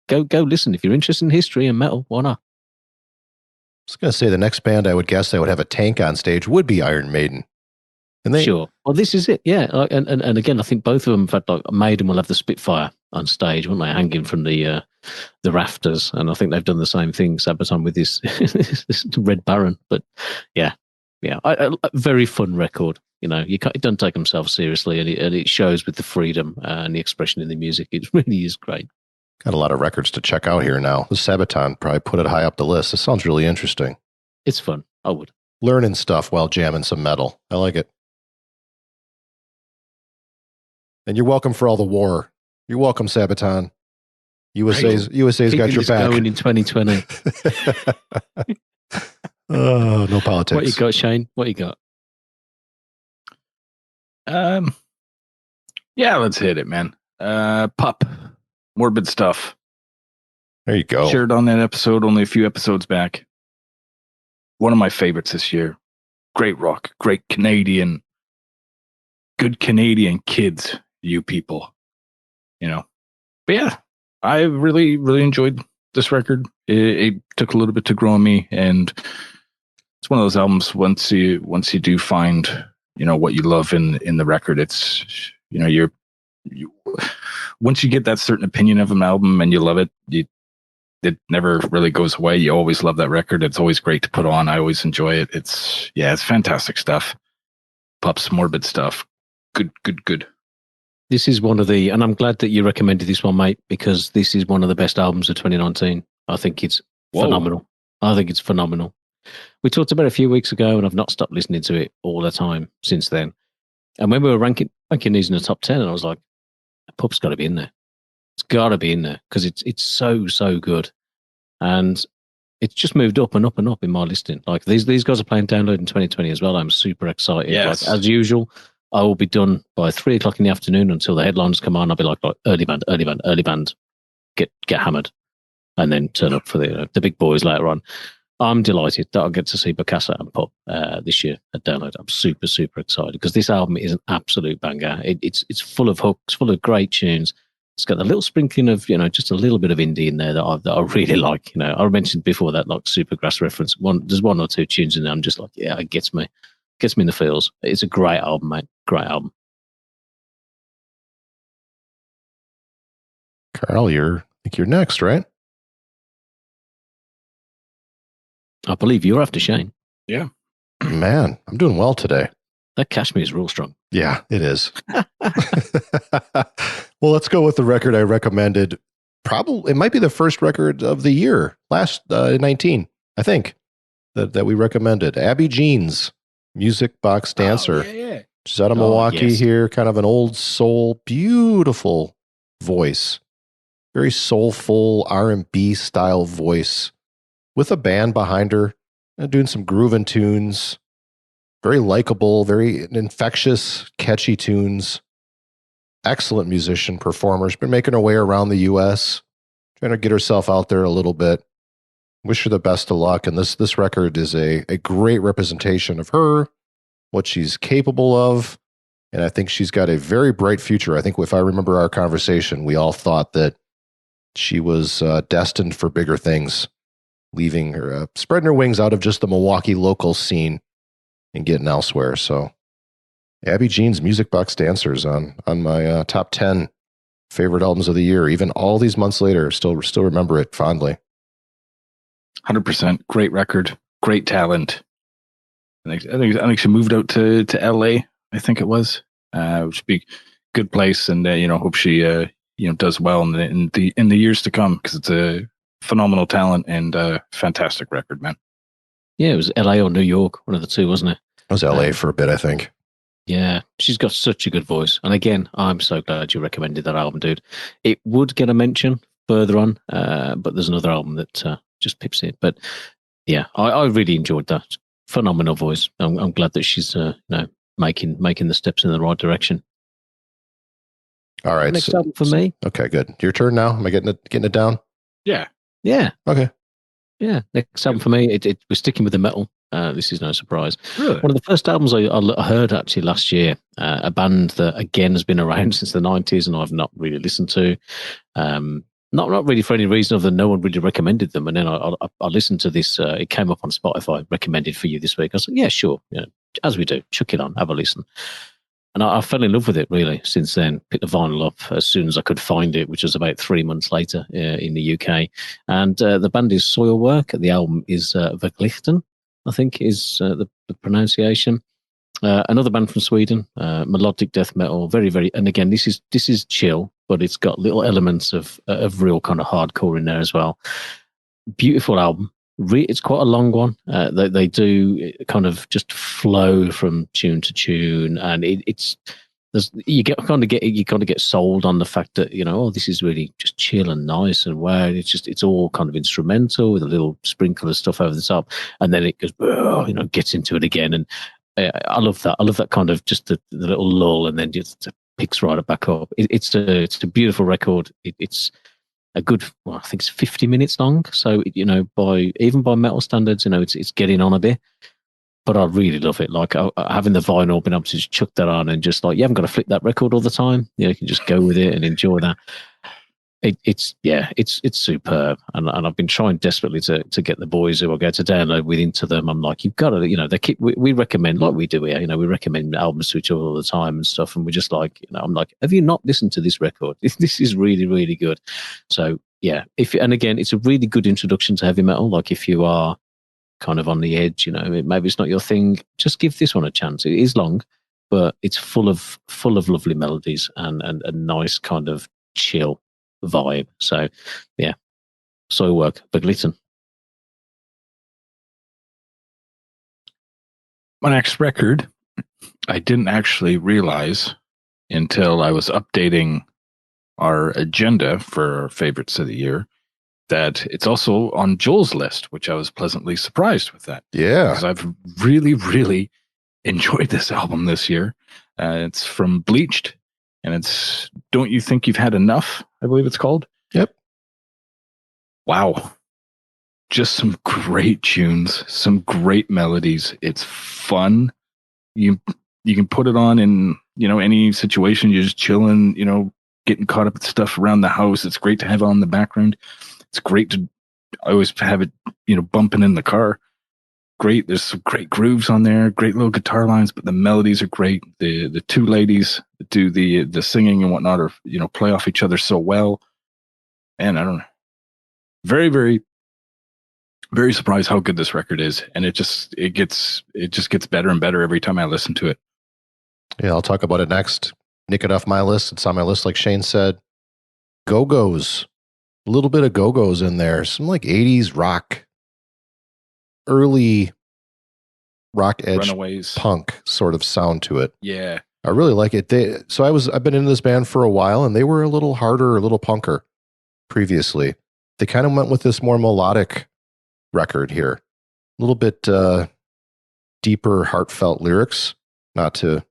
Go listen. If you're interested in history and metal, why not? I was going to say the next band I would guess that would have a tank on stage would be Iron Maiden. And they, Sure. Well, this is it. Yeah. And again, I think both of them, in fact, like Maiden will have the Spitfire on stage, won't they? Hanging from the rafters. And I think they've done the same thing, Sabaton, with this, this Red Baron. But yeah, a very fun record. You know, it doesn't take themselves seriously, and it shows with the freedom and the expression in the music. It really is great. got a lot of records to check out here now. The Sabaton probably put it high up the list. This sounds really interesting. It's fun. I would. Learning stuff while jamming some metal. I like it. And you're welcome for all the war. You're welcome, Sabaton. USA's got your back. Going in 2020. Oh, no politics. What you got, Shane? What you got? Yeah, let's hit it, man. Pup, Morbid Stuff. There you go. Shared on that episode only a few episodes back. One of my favorites this year. Great rock, great Canadian, good Canadian kids, you people. You know, but yeah, I really, really enjoyed this record. It took a little bit to grow on me, and it's one of those albums. Once you do find, you know, what you love in the record, it's, you know, you once you get that certain opinion of an album and you love it, it never really goes away. You always love that record. It's always great to put on. I always enjoy it. It's fantastic stuff. Pups, Morbid Stuff. Good. This is one of the, and I'm glad that you recommended this one, mate, because this is one of the best albums of 2019. I think it's phenomenal. I think it's phenomenal. We talked about it a few weeks ago, and I've not stopped listening to it all the time since then. And when we were ranking these in the top 10, and I was like, Pup's got to be in there. It's got to be in there because it's so good. And it's just moved up and up and up in my listing. Like these guys are playing Download in 2020 as well. I'm super excited. Yes. Like, as usual, I will be done by 3:00 in the afternoon until the headliners come on. I'll be like early band, get hammered, and then turn up for the big boys later on. I'm delighted that I'll get to see Bokassa and Pup this year at Download. I'm super excited because this album is an absolute banger. It's full of hooks, full of great tunes. It's got a little sprinkling of, you know, just a little bit of indie in there that I really like. You know, I mentioned before that like Supergrass reference. There's one or two tunes in there. I'm just like, yeah, it gets me in the feels. It's a great album, mate. Great album. Karl, I think you're next, right? I believe you're after Shane. Yeah. Man, I'm doing well today. That Kashmir is real strong. Yeah, it is. Well, let's go with the record I recommended. Probably, it might be the first record of the year, last 19, I think, that we recommended. Abby Jean's Music Box Dancer. Oh, yeah. She's out of Milwaukee here, kind of an old soul, beautiful voice. Very soulful R&B style voice with a band behind her, doing some grooving tunes. Very likable, very infectious, catchy tunes. Excellent musician, performer. She's been making her way around the U.S., trying to get herself out there a little bit. Wish her the best of luck. And this record is a great representation of her, what she's capable of. And I think she's got a very bright future. I think if I remember our conversation, we all thought that she was destined for bigger things, leaving her, spreading her wings out of just the Milwaukee local scene and getting elsewhere. So Abby Jean's Music Box Dancers on my top 10 favorite albums of the year. Even all these months later, still remember it fondly. 100%. Great record. Great talent. I think she moved out to LA. I think it was, which would be a good place. And, hope she, does well in the years to come, because it's a phenomenal talent and a fantastic record, man. Yeah, it was LA or New York, one of the two, wasn't it? It was LA for a bit, I think. Yeah, she's got such a good voice. And again, I'm so glad you recommended that album, dude. It would get a mention further on, but there's another album that just pips it. But yeah, I really enjoyed that. Phenomenal voice. I'm glad that she's making the steps in the right direction. All right. Next album for me. Okay, good. Your turn now. Am I getting it down? Yeah. Yeah. Okay. Yeah. Next album for me, we're sticking with the metal. This is no surprise. Really? One of the first albums I heard actually last year, a band that again has been around since the 90s and I've not really listened to. Not really for any reason other than no one really recommended them. And then I listened to this. It came up on Spotify, recommended for you this week. I was like, yeah, sure. As we do, chuck it on, have a listen. And I fell in love with it really since then. Picked the vinyl up as soon as I could find it, which was about 3 months later in the UK. And the band is Soilwork. The album is Verglichten, I think is the pronunciation. Another band from Sweden, melodic death metal, very, very. And again, this is chill, but it's got little elements of real kind of hardcore in there as well. Beautiful album. It's quite a long one. They do kind of just flow from tune to tune, and you kind of get sold on the fact that this is really just chill and nice and wow. It's all kind of instrumental with a little sprinkle of stuff over the top, and then it goes gets into it again, and I love that. I love that kind of just the little lull, and then just picks right back up. It's a beautiful record. It's a good, I think it's 50 minutes long. So, by metal standards, it's getting on a bit, but I really love it. Like having the vinyl, being able to just chuck that on and just like, you haven't got to flip that record all the time. You can just go with it and enjoy that. It's superb. And I've been trying desperately to get the boys who I go to download with into them. I'm like, you've got to, we recommend, like we do here, we recommend albums to each other all the time and stuff. And we're just like, I'm like, have you not listened to this record? This is really, really good. So yeah, and again, it's a really good introduction to heavy metal. Like if you are kind of on the edge, maybe it's not your thing, just give this one a chance. It is long, but it's full of lovely melodies and a nice kind of chill vibe. So yeah, Soilwork, Verglichten. My next record, I didn't actually realize until I was updating our agenda for our favorites of the year that it's also on Joel's list, which I was pleasantly surprised with that. Yeah. Because I've really, really enjoyed this album this year. It's from Bleached, and it's Don't You Think You've Had Enough, I believe it's called. Yep. Wow. Just some great tunes, some great melodies. It's fun. You can put it on in, any situation. You're just chilling, getting caught up with stuff around the house. It's great to have on in the background. It's great to, I always have it, bumping in the car. Great. There's some great grooves on there, great little guitar lines, but the melodies are great. The two ladies that do the singing and whatnot are, play off each other so well. And I don't know. Very, very, very surprised how good this record is. And it just gets better and better every time I listen to it. Yeah, I'll talk about it next. Nick it off my list. It's on my list, like Shane said. Go-Go's. A little bit of Go-Go's in there. Some like 80s rock, early rock edge Runaways. punk sort of sound to it. Yeah. I really like it. I've been in this band for a while, and they were a little harder, a little punker previously. They kind of went with this more melodic record here. A little bit deeper, heartfelt lyrics. Not to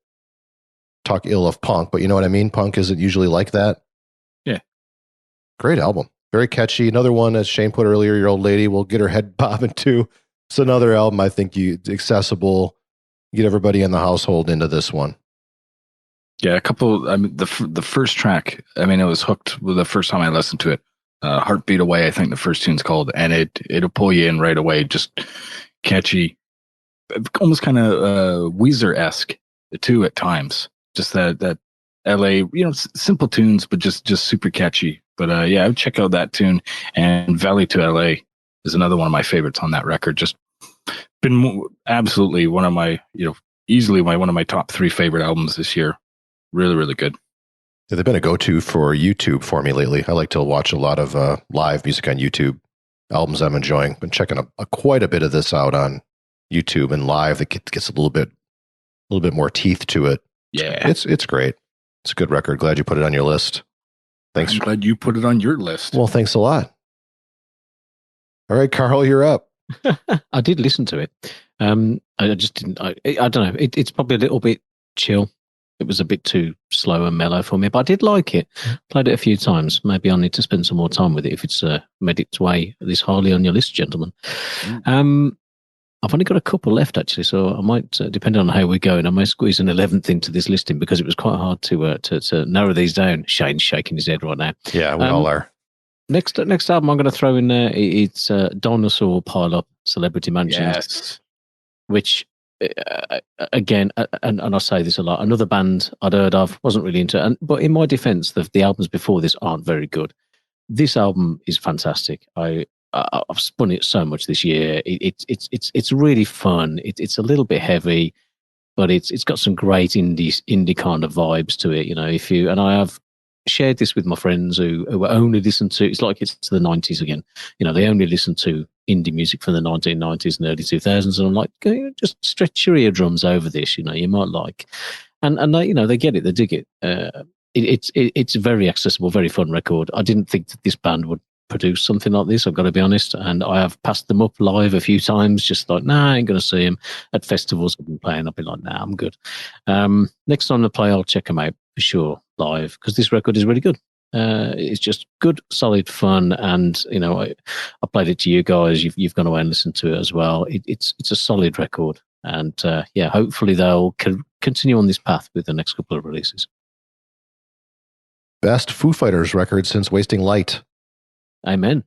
talk ill of punk, but you know what I mean? Punk isn't usually like that. Yeah. Great album. Very catchy. Another one, as Shane put earlier, your old lady will get her head bobbing to. It's another album I think accessible. Get everybody in the household into this one. Yeah, a couple. I mean, the first track. I mean, it was hooked the first time I listened to it. "Heartbeat Away," I think the first tune's called, and it'll pull you in right away. Just catchy, almost kind of Weezer-esque too at times. Just that LA, simple tunes, but just super catchy. But yeah, I would check out that tune. And "Valley to LA" is another one of my favorites on that record. Just been absolutely one of my, easily one of my top 3 favorite albums this year. Really, really good. Yeah, they've been a go-to for YouTube for me lately. I like to watch a lot of live music on YouTube. Albums I'm enjoying. Been checking quite a bit of this out on YouTube and live. It gets a little bit more teeth to it. Yeah, it's great. It's a good record. Glad you put it on your list. Thanks. I'm glad you put it on your list. Well, thanks a lot. All right, Karl, you're up. I did listen to it. I just didn't. I don't know. It's probably a little bit chill It was a bit too slow and mellow for me, but I did like it. Played it a few times. Maybe I need to spend some more time with it if it's made its way this highly on your list, gentlemen. I've only got a couple left, actually, so I might, depending on how we're going, I might squeeze an 11th into this listing because it was quite hard to narrow these down. Shane's shaking his head right now. Yeah, we all are. Next album I'm going to throw in there, it's Dinosaur Pile Up Celebrity Mansions. Yes. Which, again, and I say this a lot, another band I'd heard of, wasn't really into, but in my defense, the albums before this aren't very good. This album is fantastic. I've spun it so much this year. It's really fun. It's a little bit heavy, but it's got some great indie kind of vibes to it. You know, I have shared this with my friends who only listen to, it's like it's the 90s again. You know, they only listen to indie music from the 1990s and early 2000s, and I'm like, just stretch your eardrums over this. You know, you might like, and they, you know, they get it, they dig it. It's a very accessible, very fun record. I didn't think that this band would produce something like this, I've got to be honest, and I have passed them up live a few times, just like, I ain't going to see them at festivals I've been playing. I've been like, I'm good. Next time they play, I'll check them out for sure live, because this record is really good. It's just good, solid fun, and you know, I played it to you guys. You've gone away and listened to it as well. It's a solid record, and hopefully they'll continue on this path with the next couple of releases. Best Foo Fighters record since Wasting Light. Amen.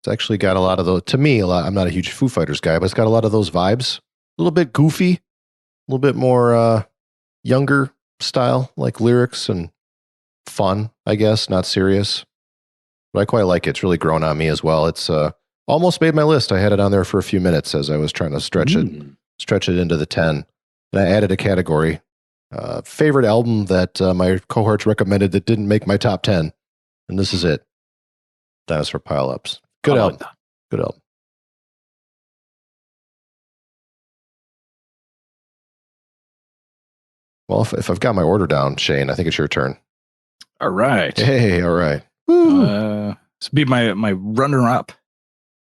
It's actually got a lot of those. To me, I'm not a huge Foo Fighters guy, but it's got a lot of those vibes. A little bit goofy, a little bit more younger style, like lyrics, and fun, I guess, not serious. But I quite like it. It's really grown on me as well. It's almost made my list. I had it on there for a few minutes as I was trying to stretch it into the 10. And I added a category. Favorite album that my cohorts recommended that didn't make my top 10. And this is it. Dinosaur Pile-Ups. Good album. Good album. Well, if I've got my order down, Shane, I think it's your turn. All right. Hey, all right. This would be my runner-up,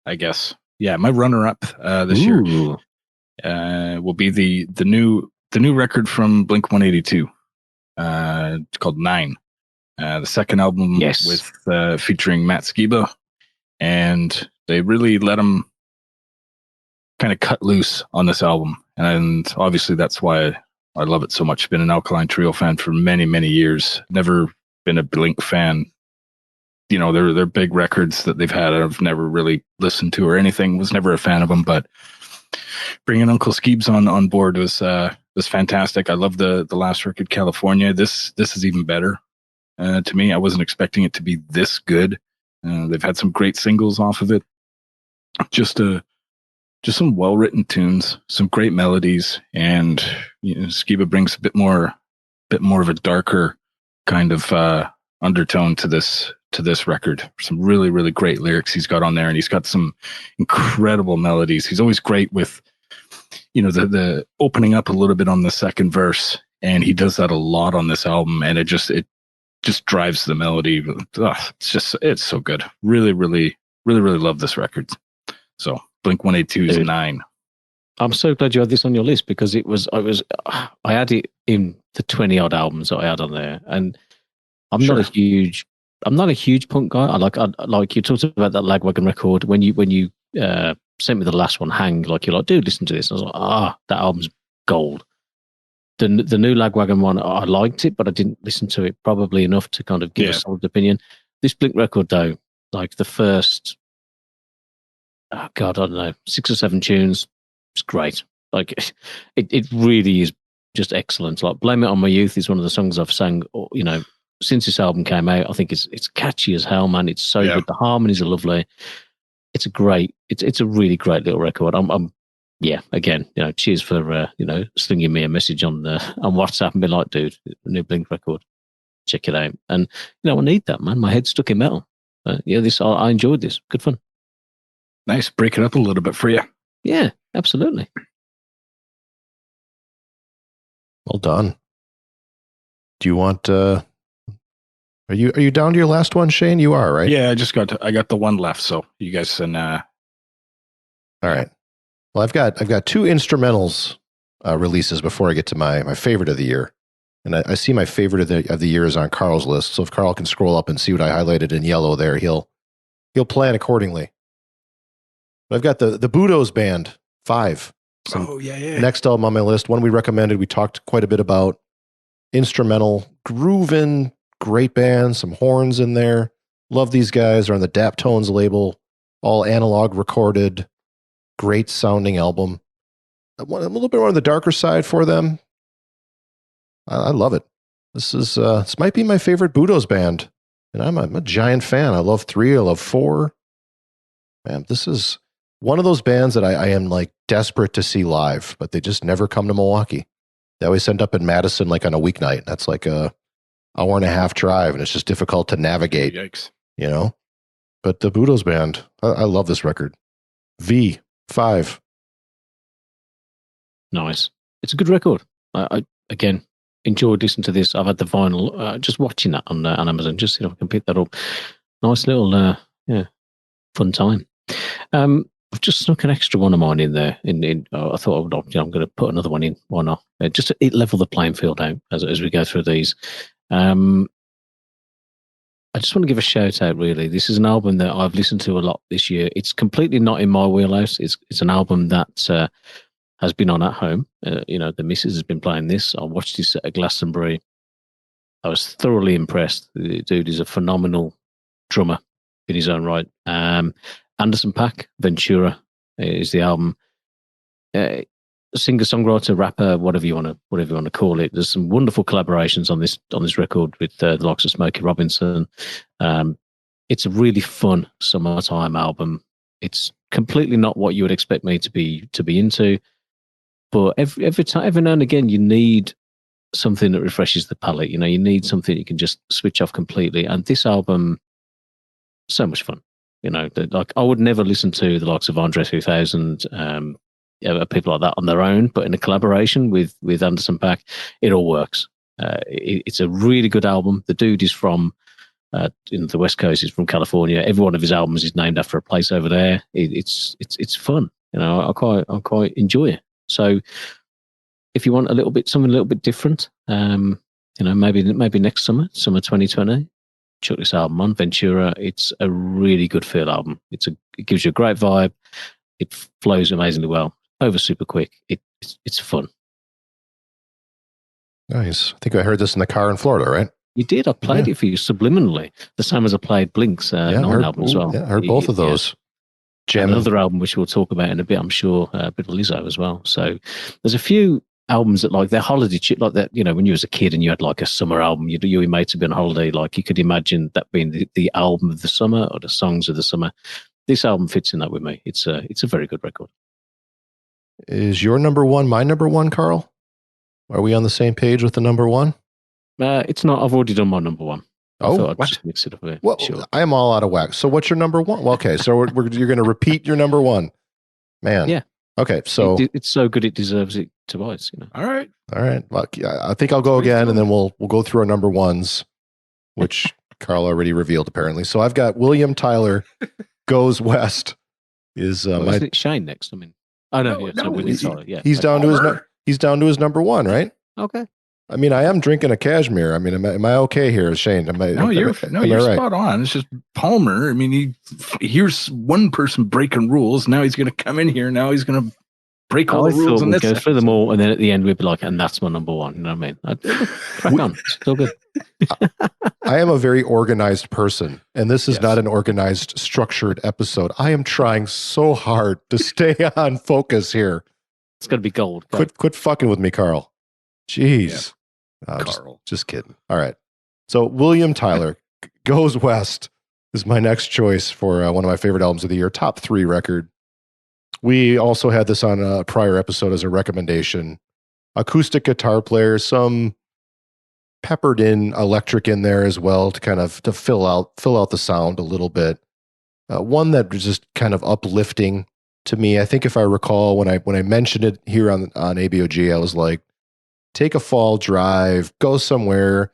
I guess. Yeah, my runner-up this year will be the new record from Blink-182. It's called 9. The second album with featuring Matt Skiba, and they really let him kind of cut loose on this album, and obviously that's why I love it so much. Been an Alkaline Trio fan for many, many years. Never been a Blink fan. You know, they're big records that they've had I've never really listened to or anything. Was never a fan of them, but bringing Uncle Skeebs on board was fantastic. I love the last record, California. This is even better. To me, I wasn't expecting it to be this good. They've had some great singles off of it. Just some well-written tunes, some great melodies, and Skiba brings a bit more of a darker kind of undertone to this record. Some really, really great lyrics he's got on there, and he's got some incredible melodies. He's always great with, the opening up a little bit on the second verse, and he does that a lot on this album, and it just drives the melody. It's so good. Really, really, really, really love this record. So Blink-182's 9. I'm so glad you had this on your list, because I had it in the 20 odd albums that I had on there, and I'm not a huge punk guy. I like you talked about that Lagwagon record when you sent me the last one, Hang. Like, you're like, dude, listen to this. And I was like, that album's gold. The new Lagwagon one, I liked it, but I didn't listen to it probably enough to kind of give a solid opinion. This Blink record, though, like the first, I don't know, 6 or 7 tunes, it's great. Like, it really is just excellent. Like, Blame It On My Youth is one of the songs I've sang, since this album came out. I think it's catchy as hell, man. It's so good. The harmonies are lovely. It's a really great little record. Again, cheers for slinging me a message on WhatsApp and be like, dude, new Blink record, check it out. And I need that, man. My head's stuck in metal. I enjoyed this. Good fun. Nice, break it up a little bit for you. Yeah, absolutely. Well done. Do you want? Are you down to your last one, Shane? You are, right? Yeah, I got the one left. So you guys can. All right. Well, I've got 2 instrumentals releases before I get to my favorite of the year. And I see my favorite of the year is on Carl's list. So if Carl can scroll up and see what I highlighted in yellow there, he'll plan accordingly. I've got the Budos Band 5. Yeah. Next album on my list, one we recommended. We talked quite a bit about instrumental, grooving, great band, some horns in there. Love these guys. They're on the Daptones label, all analog recorded, great sounding album. A little bit more on the darker side for them. I love it. This might be my favorite Budos band, and I'm a giant fan. I love 3. I love 4. Man, this is one of those bands that I am like desperate to see live, but they just never come to Milwaukee. They always end up in Madison like on a weeknight. That's like a hour and a half drive, and it's just difficult to navigate. Yikes. You know? But the Budos Band, I love this record. V5. Nice. It's a good record. I again enjoyed listening to this. I've had the vinyl, just watching that on Amazon, just see if I can pick that up. Nice little, fun time. I've just snuck an extra one of mine in there. I thought I'm going to put another one in. Why not? Just to level the playing field out as we go through these. I just want to give a shout out. Really, this is an album that I've listened to a lot this year. It's completely not in my wheelhouse. It's an album that has been on at home. The missus has been playing this. I watched this at Glastonbury. I was thoroughly impressed. The dude is a phenomenal drummer in his own right. Anderson .Paak, Ventura is the album. Singer, songwriter, rapper, whatever you want to call it. There's some wonderful collaborations on this record with the likes of Smokey Robinson. It's a really fun summertime album. It's completely not what you would expect me to be into, but every now and again you need something that refreshes the palate. You need something you can just switch off completely. And this album, so much fun. Like I would never listen to the likes of Andre 3000, people like that on their own, but in a collaboration with Anderson .Paak, it all works. It's a really good album. The dude is from in the West Coast. He's from California. Every one of his albums is named after a place over there. It's fun. I quite enjoy it. So if you want something a little bit different, maybe next summer 2020. Chuck this album on, Ventura. It's a really good feel album. It gives you a great vibe. It flows amazingly well, over super quick. It's fun. Nice. I think I heard this in the car in Florida, right? You did. I played it for you subliminally. The same as I played Blink's 9 album as well. Yeah, I heard both of those. Another album which we'll talk about in a bit, I'm sure, a bit of Lizzo as well. So there's a few albums that like they're holiday chip, like that. When you was a kid and you had like a summer album, you and your mates have been on holiday. Like you could imagine that being the album of the summer or the songs of the summer. This album fits in that with me. It's a very good record. Is your number one my number one, Carl? Are we on the same page with the number one? It's not. I've already done my number one. I thought I'd what? just mix it up a bit. Well, sure. I am all out of whack. So what's your number one? Well, okay, so you're going to repeat your number one, man. Yeah. Okay, so it's so good it deserves it twice. All right. Well, I think I'll go again, and then we'll go through our number ones, which Carl already revealed apparently. So I've got William Tyler Goes West. Is isn't it Shane next? I mean, William Tyler. Yeah, he's down to his number one, right? Okay. I mean, I am drinking a cashmere. I mean, am I okay here, Shane? You're right? spot on. It's just Palmer. I mean, he here's one person breaking rules. Now he's going to come in here. Now he's going to break all the rules. And go through them all, and then at the end we'd be like, and that's my number one. You know what I mean? Crack on. It's still good. I am a very organized person, and this is not an organized, structured episode. I am trying so hard to stay on focus here. It's going to be gold. Quit fucking with me, Carl. Jeez. Carl. Just kidding. All right. So William Tyler Goes West is my next choice for one of my favorite albums of the year, top 3 record. We also had this on a prior episode as a recommendation. Acoustic guitar player, some peppered in electric in there as well to fill out the sound a little bit. One that was just kind of uplifting to me. I think if I recall when I mentioned it here on ABOG, I was like, take a fall drive, go somewhere,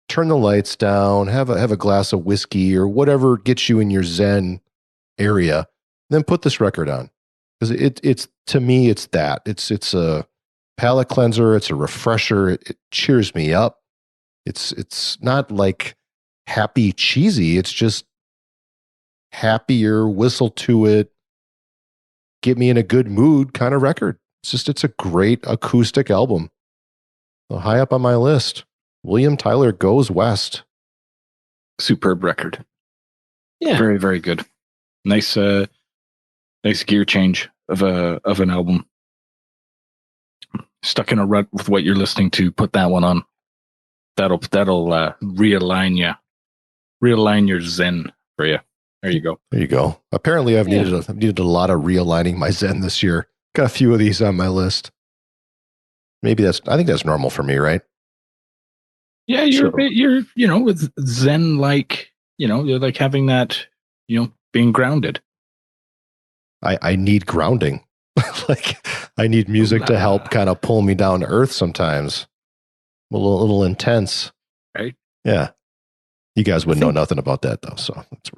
turn the lights down, have a glass of whiskey or whatever gets you in your Zen area, then put this record on. Because it's to me, it's that. It's a palate cleanser. It's a refresher. It cheers me up. It's not like happy cheesy. It's just happier, whistle to it, get me in a good mood kind of record. It's a great acoustic album. So high up on my list. William Tyler Goes West. Superb record. Yeah. Very, very good. Nice gear change of an album. Stuck in a rut with what you're listening to, put that one on. That'll realign your zen for you. There you go. There you go. Apparently, I've needed a lot of realigning my zen this year. Got a few of these on my list. I think that's normal for me, right? Yeah, you're with zen, like, you're like having that, being grounded. I need grounding. Like, I need music to help kind of pull me down to earth sometimes. A little intense. Right? Yeah. You guys wouldn't know nothing about that, though. So that's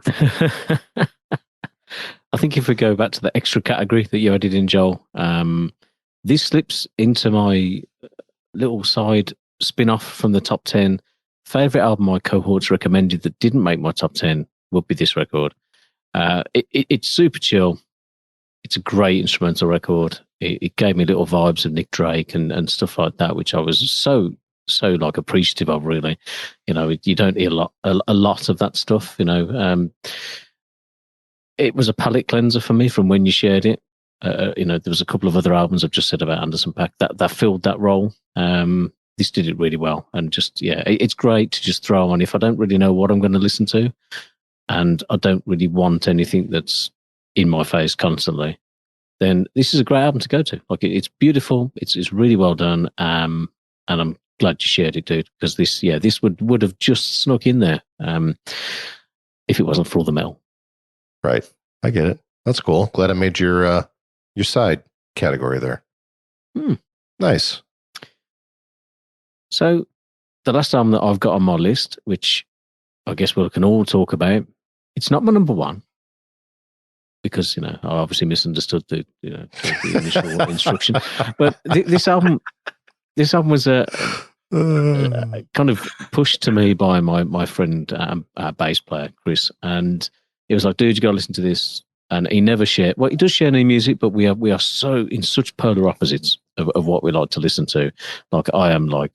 I think if we go back to the extra category that you added in, Joel, this slips into my little side spin-off from the top 10. Favorite album my cohorts recommended that didn't make my top 10 would be this record. It's super chill. It's a great instrumental record. It gave me little vibes of Nick Drake and stuff like that, which I was so like appreciative of. Really, you don't hear a lot of that stuff. It was a palate cleanser for me from when you shared it. There was a couple of other albums I've just said about Anderson .Paak that filled that role. This did it really well, and just it's great to just throw on if I don't really know what I'm going to listen to, and I don't really want anything that's in my face constantly. Then this is a great album to go to. Like, it's beautiful, it's really well done, and I'm glad you shared it, dude. Because this would have just snuck in there if it wasn't for all the metal. Right, I get it. That's cool. Glad I made your side category there. Nice. So the last album that I've got on my list, which I guess we can all talk about, it's not my number one because I obviously misunderstood the initial instruction. But this album was a kind of pushed to me by my friend, bass player Chris, and he was like, "Dude, you got to listen to this." And he never shared. Well, he does share any music, but we are so in such polar opposites of what we like to listen to. Like, I am like,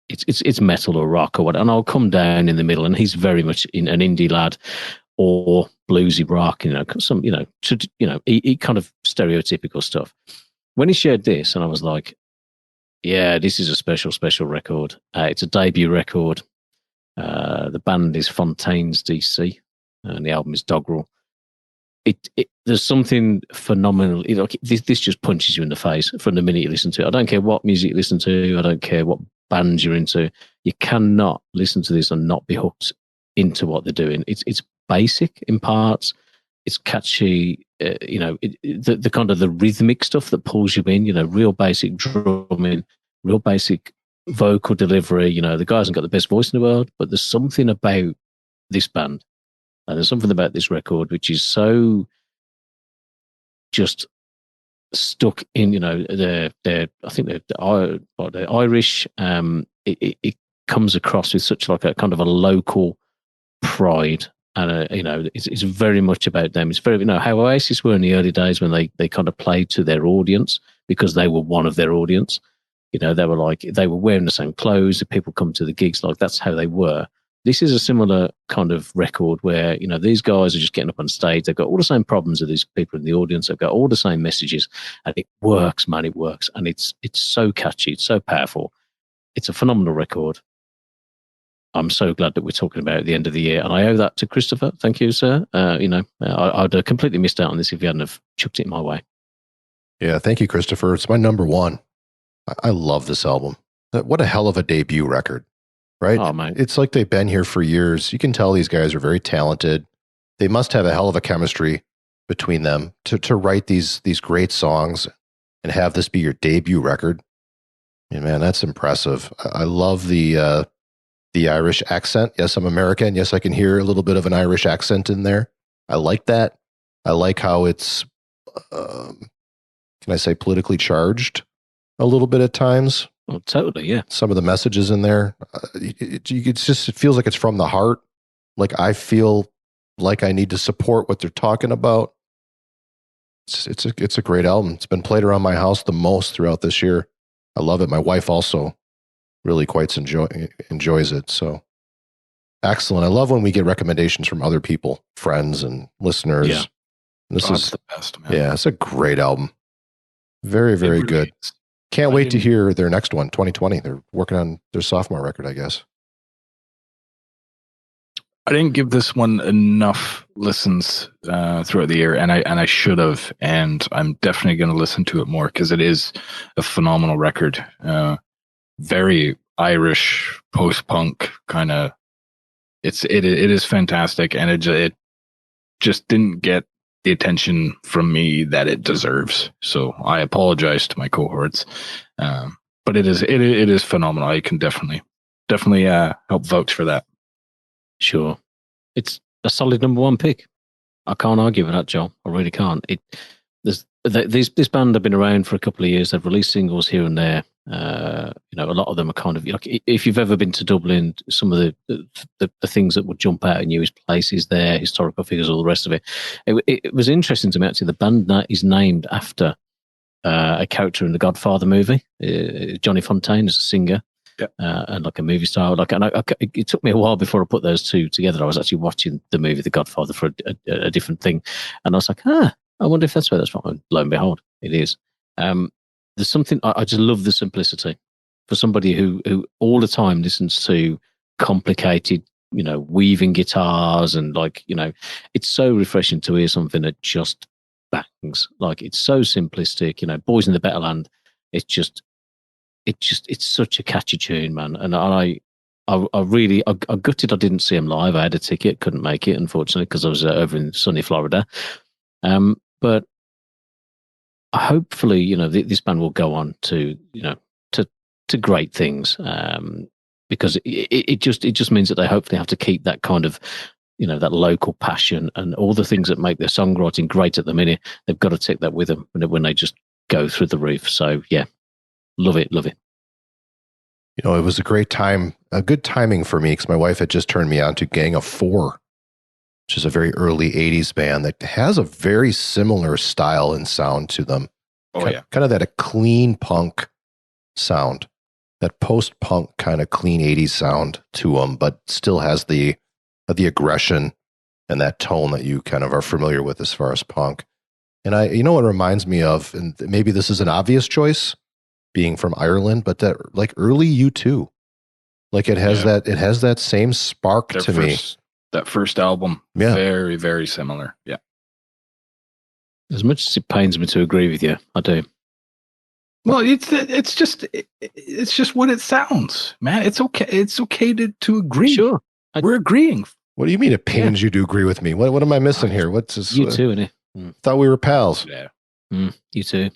it's metal or rock or what, and I'll come down in the middle, and he's very much in an indie lad or bluesy rock, some, he kind of stereotypical stuff. When he shared this, and I was like, yeah, this is a special record. It's a debut record. The band is Fontaines DC, and the album is Doggerel. There's something phenomenal. This just punches you in the face from the minute you listen to it. I don't care what music you listen to. I don't care what bands you're into. You cannot listen to this and not be hooked into what they're doing. It's basic in parts. It's catchy. The kind of the rhythmic stuff that pulls you in. Real basic drumming, real basic vocal delivery. The guy hasn't got the best voice in the world, but there's something about this band. And there's something about this record which is so just stuck in, I think they're Irish. It comes across with such like a kind of a local pride, and it's very much about them. It's very how Oasis were in the early days when they kind of played to their audience because they were one of their audience. They were wearing the same clothes. The people come to the gigs, like that's how they were. This is a similar kind of record where, these guys are just getting up on stage. They've got all the same problems as these people in the audience. They've got all the same messages, and it works, man. It works. And it's so catchy. It's so powerful. It's a phenomenal record. I'm so glad that we're talking about it at the end of the year. And I owe that to Christopher. Thank you, sir. I'd have completely missed out on this if you hadn't have chucked it my way. Yeah, thank you, Christopher. It's my number one. I love this album. What a hell of a debut record. Right? Oh, man. It's like they've been here for years. You can tell these guys are very talented. They must have a hell of a chemistry between them to write these great songs and have this be your debut record. Yeah, man, that's impressive. I love the Irish accent. Yes, I'm American. Yes, I can hear a little bit of an Irish accent in there. I like that. I like how it's can I say, politically charged a little bit at times. Oh, totally, yeah. Some of the messages in there, it feels like it's from the heart. Like I feel like I need to support what they're talking about. It's a great album. It's been played around my house the most throughout this year. I love it. My wife also really quite enjoys it. So excellent. I love when we get recommendations from other people, friends and listeners. Yeah. This is the best, man. Yeah, it's a great album. Very, very good. Can't wait to hear their next one, 2020. They're working on their sophomore record, I guess. I didn't give this one enough listens throughout the year, and I should have, and I'm definitely going to listen to it more because it is a phenomenal record. Very Irish post-punk kind of. It is fantastic, and it just didn't get the attention from me that it deserves. So I apologize to my cohorts, but it is phenomenal. I can definitely help vouch for that. Sure. It's a solid number one pick. I can't argue with that, Joel. I really can't. This band have been around for a couple of years. They've released singles here and there. A lot of them are kind of like, if you've ever been to Dublin, some of the things that would jump out at you is places there, historical figures, all the rest of it. It was interesting to me, actually. The band is named after a character in the Godfather movie. Johnny Fontaine is a singer. Yeah. And like a movie star, it took me a while before I put those two together. I was actually watching the movie The Godfather for a different thing, and I was like, I wonder if that's where that's from. And lo and behold, it is. There's something I just love the simplicity for somebody who all the time listens to complicated, weaving guitars and it's so refreshing to hear something that just bangs. Like it's so simplistic. Boys in the Better Land. It's such a catchy tune, man. And I gutted I didn't see him live. I had a ticket, couldn't make it, unfortunately, because I was over in sunny Florida. But hopefully, this band will go on to great things. Because it just means that they hopefully have to keep that kind of, that local passion and all the things that make their songwriting great at the minute. They've got to take that with them when they just go through the roof. So yeah. Love it. It was a great time, a good timing for me because my wife had just turned me on to Gang of Four, which is a very early 80s band that has a very similar style and sound to them. Kind of that clean punk sound, that post-punk kind of clean 80s sound to them, but still has the aggression and that tone that you kind of are familiar with as far as punk. And what it reminds me of, and maybe this is an obvious choice, being from Ireland, but that like early U2, like it has that same spark to me. That first album, very, very similar. Yeah. As much as it pains me to agree with you, I do. Well, it's just what it sounds, man. It's okay. It's okay to agree. Sure, we're agreeing. What do you mean it pains you to agree with me? What am I missing here? What's this? You too, innit? Thought we were pals. Yeah. You too.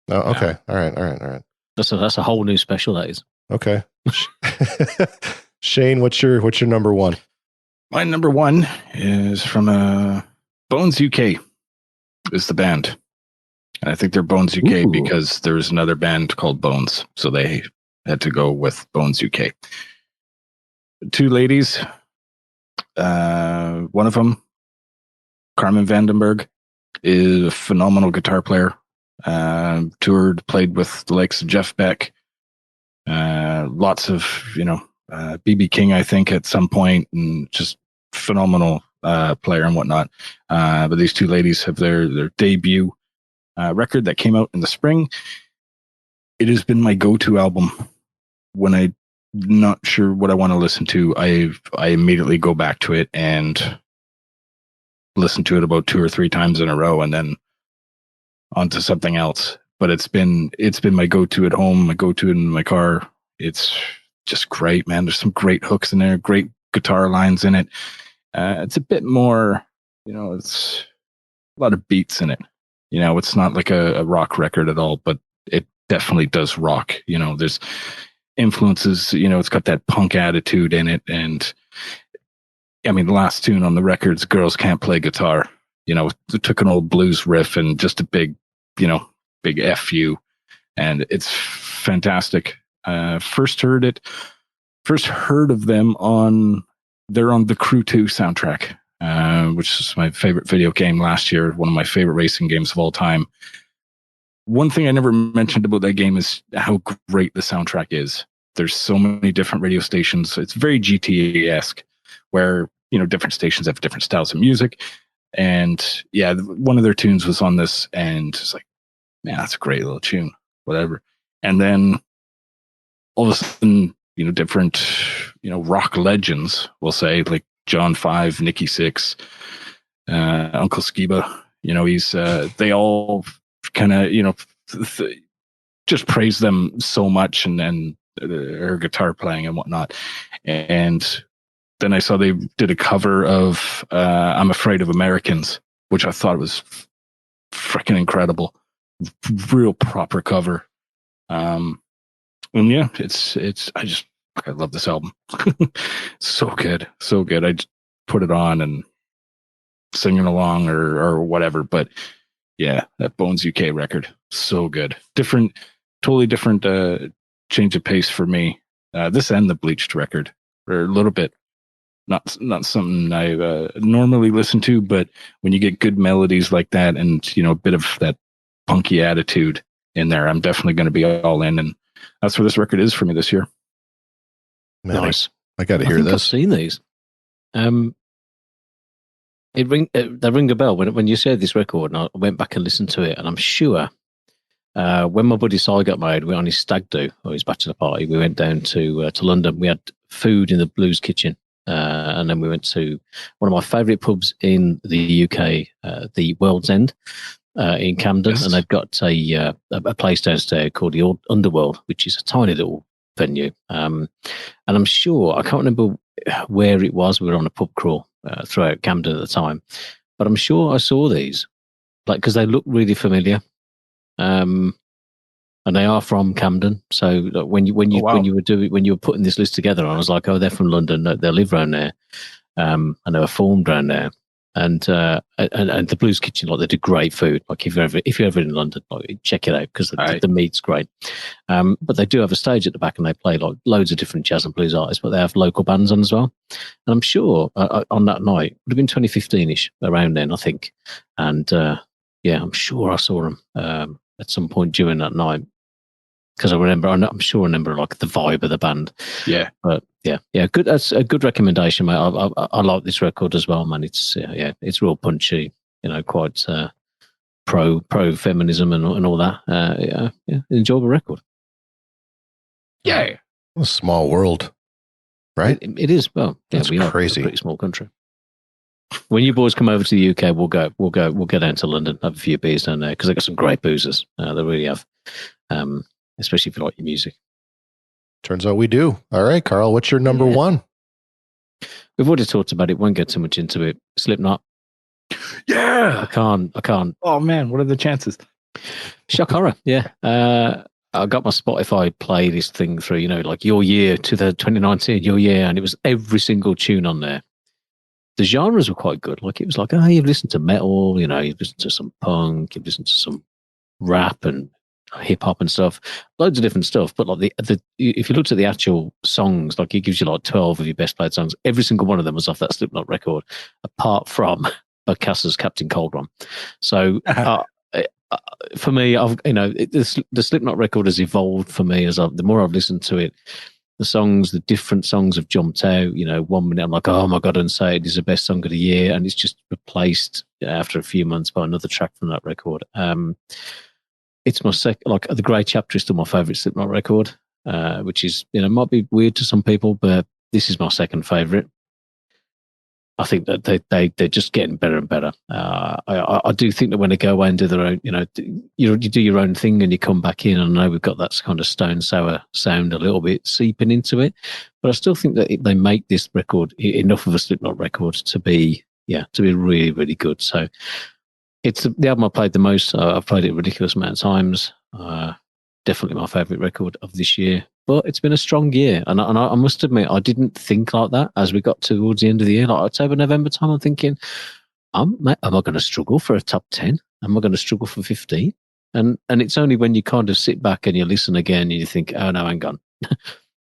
Oh, okay. All right. That's a whole new special, that is. Okay. Shane, what's your number one? My number one is from Bones UK is the band. And I think they're Bones UK because there's another band called Bones. So they had to go with Bones UK. Two ladies. One of them, Carmen Vandenberg, is a phenomenal guitar player. Toured, played with the likes of Jeff Beck, lots of BB King, I think, at some point, and just phenomenal player and whatnot. But these two ladies have their debut record that came out in the spring. It has been my go-to album when I'm not sure what I want to listen to. I immediately go back to it and listen to it about 2 or 3 times in a row, and then onto something else. But it's been my go-to at home, my go-to in my car. It's just great, man. There's some great hooks in there, great guitar lines in it. It's a bit more, it's a lot of beats in it. It's not like a rock record at all, but it definitely does rock. There's influences, it's got that punk attitude in it. And I mean, the last tune on the record's Girls Can't Play Guitar. It took an old blues riff and just a big big FU, and it's fantastic. First heard of them they're on the Crew 2 soundtrack, which is my favorite video game last year, one of my favorite racing games of all time. One thing I never mentioned about that game is how great the soundtrack is. There's so many different radio stations. It's very GTA-esque, where, different stations have different styles of music. And yeah, one of their tunes was on this, and it's like, man, that's a great little tune, whatever. And then all of a sudden, different, rock legends, we'll say, like John 5, Nikki 6, Uncle Skiba, they all kind of, just praise them so much, and then her guitar playing and whatnot. And then I saw they did a cover of I'm Afraid of Americans, which I thought was freaking incredible. Real proper cover. And yeah, I love this album. So good. So good. I just put it on and singing along or whatever. But yeah, that Bones UK record, so good. Totally different change of pace for me. This and the Bleached record are a little bit not something I normally listen to, but when you get good melodies like that and a bit of that punky attitude in there, I'm definitely going to be all in, and that's where this record is for me this year. Man, Nice. I got to hear this. I've seen these. They ring a bell when you said this record, and I went back and listened to it, and I'm sure when my buddy Si got married, we were on his stag do or his bachelor party. We went down to London. We had food in the Blues Kitchen, and then we went to one of my favourite pubs in the UK, the World's End in Camden, yes. And they've got a place downstairs called the Old Underworld, which is a tiny little venue. And I'm sure, I can't remember where it was. We were on a pub crawl throughout Camden at the time, but I'm sure I saw these, because they look really familiar. And they are from Camden. So when you were putting this list together, I was like, oh, they're from London. They live around there, and they were formed around there. And the Blues Kitchen, they do great food. Like if you're ever in London, check it out, because the meat's great. But they do have a stage at the back, and they play loads of different jazz and blues artists. But they have local bands on as well. And I'm sure on that night, it would have been 2015ish, around then, I think. And yeah, I'm sure I saw them at some point during that night, because I'm sure I remember the vibe of the band. Yeah, but yeah, good. That's a good recommendation, mate. I like this record as well, man. It's it's real punchy. Quite pro feminism and all that. Enjoyable record. Yeah, a small world, right? It is. Well, yeah, that's we crazy. Are a pretty small country. When you boys come over to the UK, we'll go down to London, have a few beers down there, because they got some great boozers. They really have, especially if you like your music. Turns out we do. All right, Karl, what's your number one? We've already talked about it. Won't get too much into it. Slipknot. Yeah, I can't. Oh man, what are the chances? Shock horror. Yeah. I got my Spotify playlist thing through. Your year to the 2019, your year, and it was every single tune on there. The genres were quite good. It was you've listened to metal, you've listened to some punk, you've listened to some rap and hip hop and stuff, loads of different stuff. But if you looked at the actual songs, it gives you 12 of your best played songs. Every single one of them was off that Slipknot record, apart from Bokassa's Captain Cold One. So for me, the Slipknot record has evolved for me the more I've listened to it. The different songs have jumped out. 1 minute I'm like, oh my God, Unsated is the best song of the year. And it's just replaced after a few months by another track from that record. It's my second, The Grey Chapter is still my favourite Slipknot record, which is, might be weird to some people, but this is my second favourite. I think that they're just getting better and better. I do think that when they go away and do their own, you do your own thing and you come back in, and I know we've got that kind of Stone Sour sound a little bit seeping into it, but I still think that they make this record enough of a Slipknot record to be really, really good. So it's the album I played the most. I've played it a ridiculous amount of times. Definitely my favourite record of this year. But it's been a strong year. And I must admit, I didn't think like that as we got towards the end of the year. October, November time, I'm thinking, am I going to struggle for a top 10? Am I going to struggle for 15? And it's only when you kind of sit back and you listen again and you think, oh no, hang on.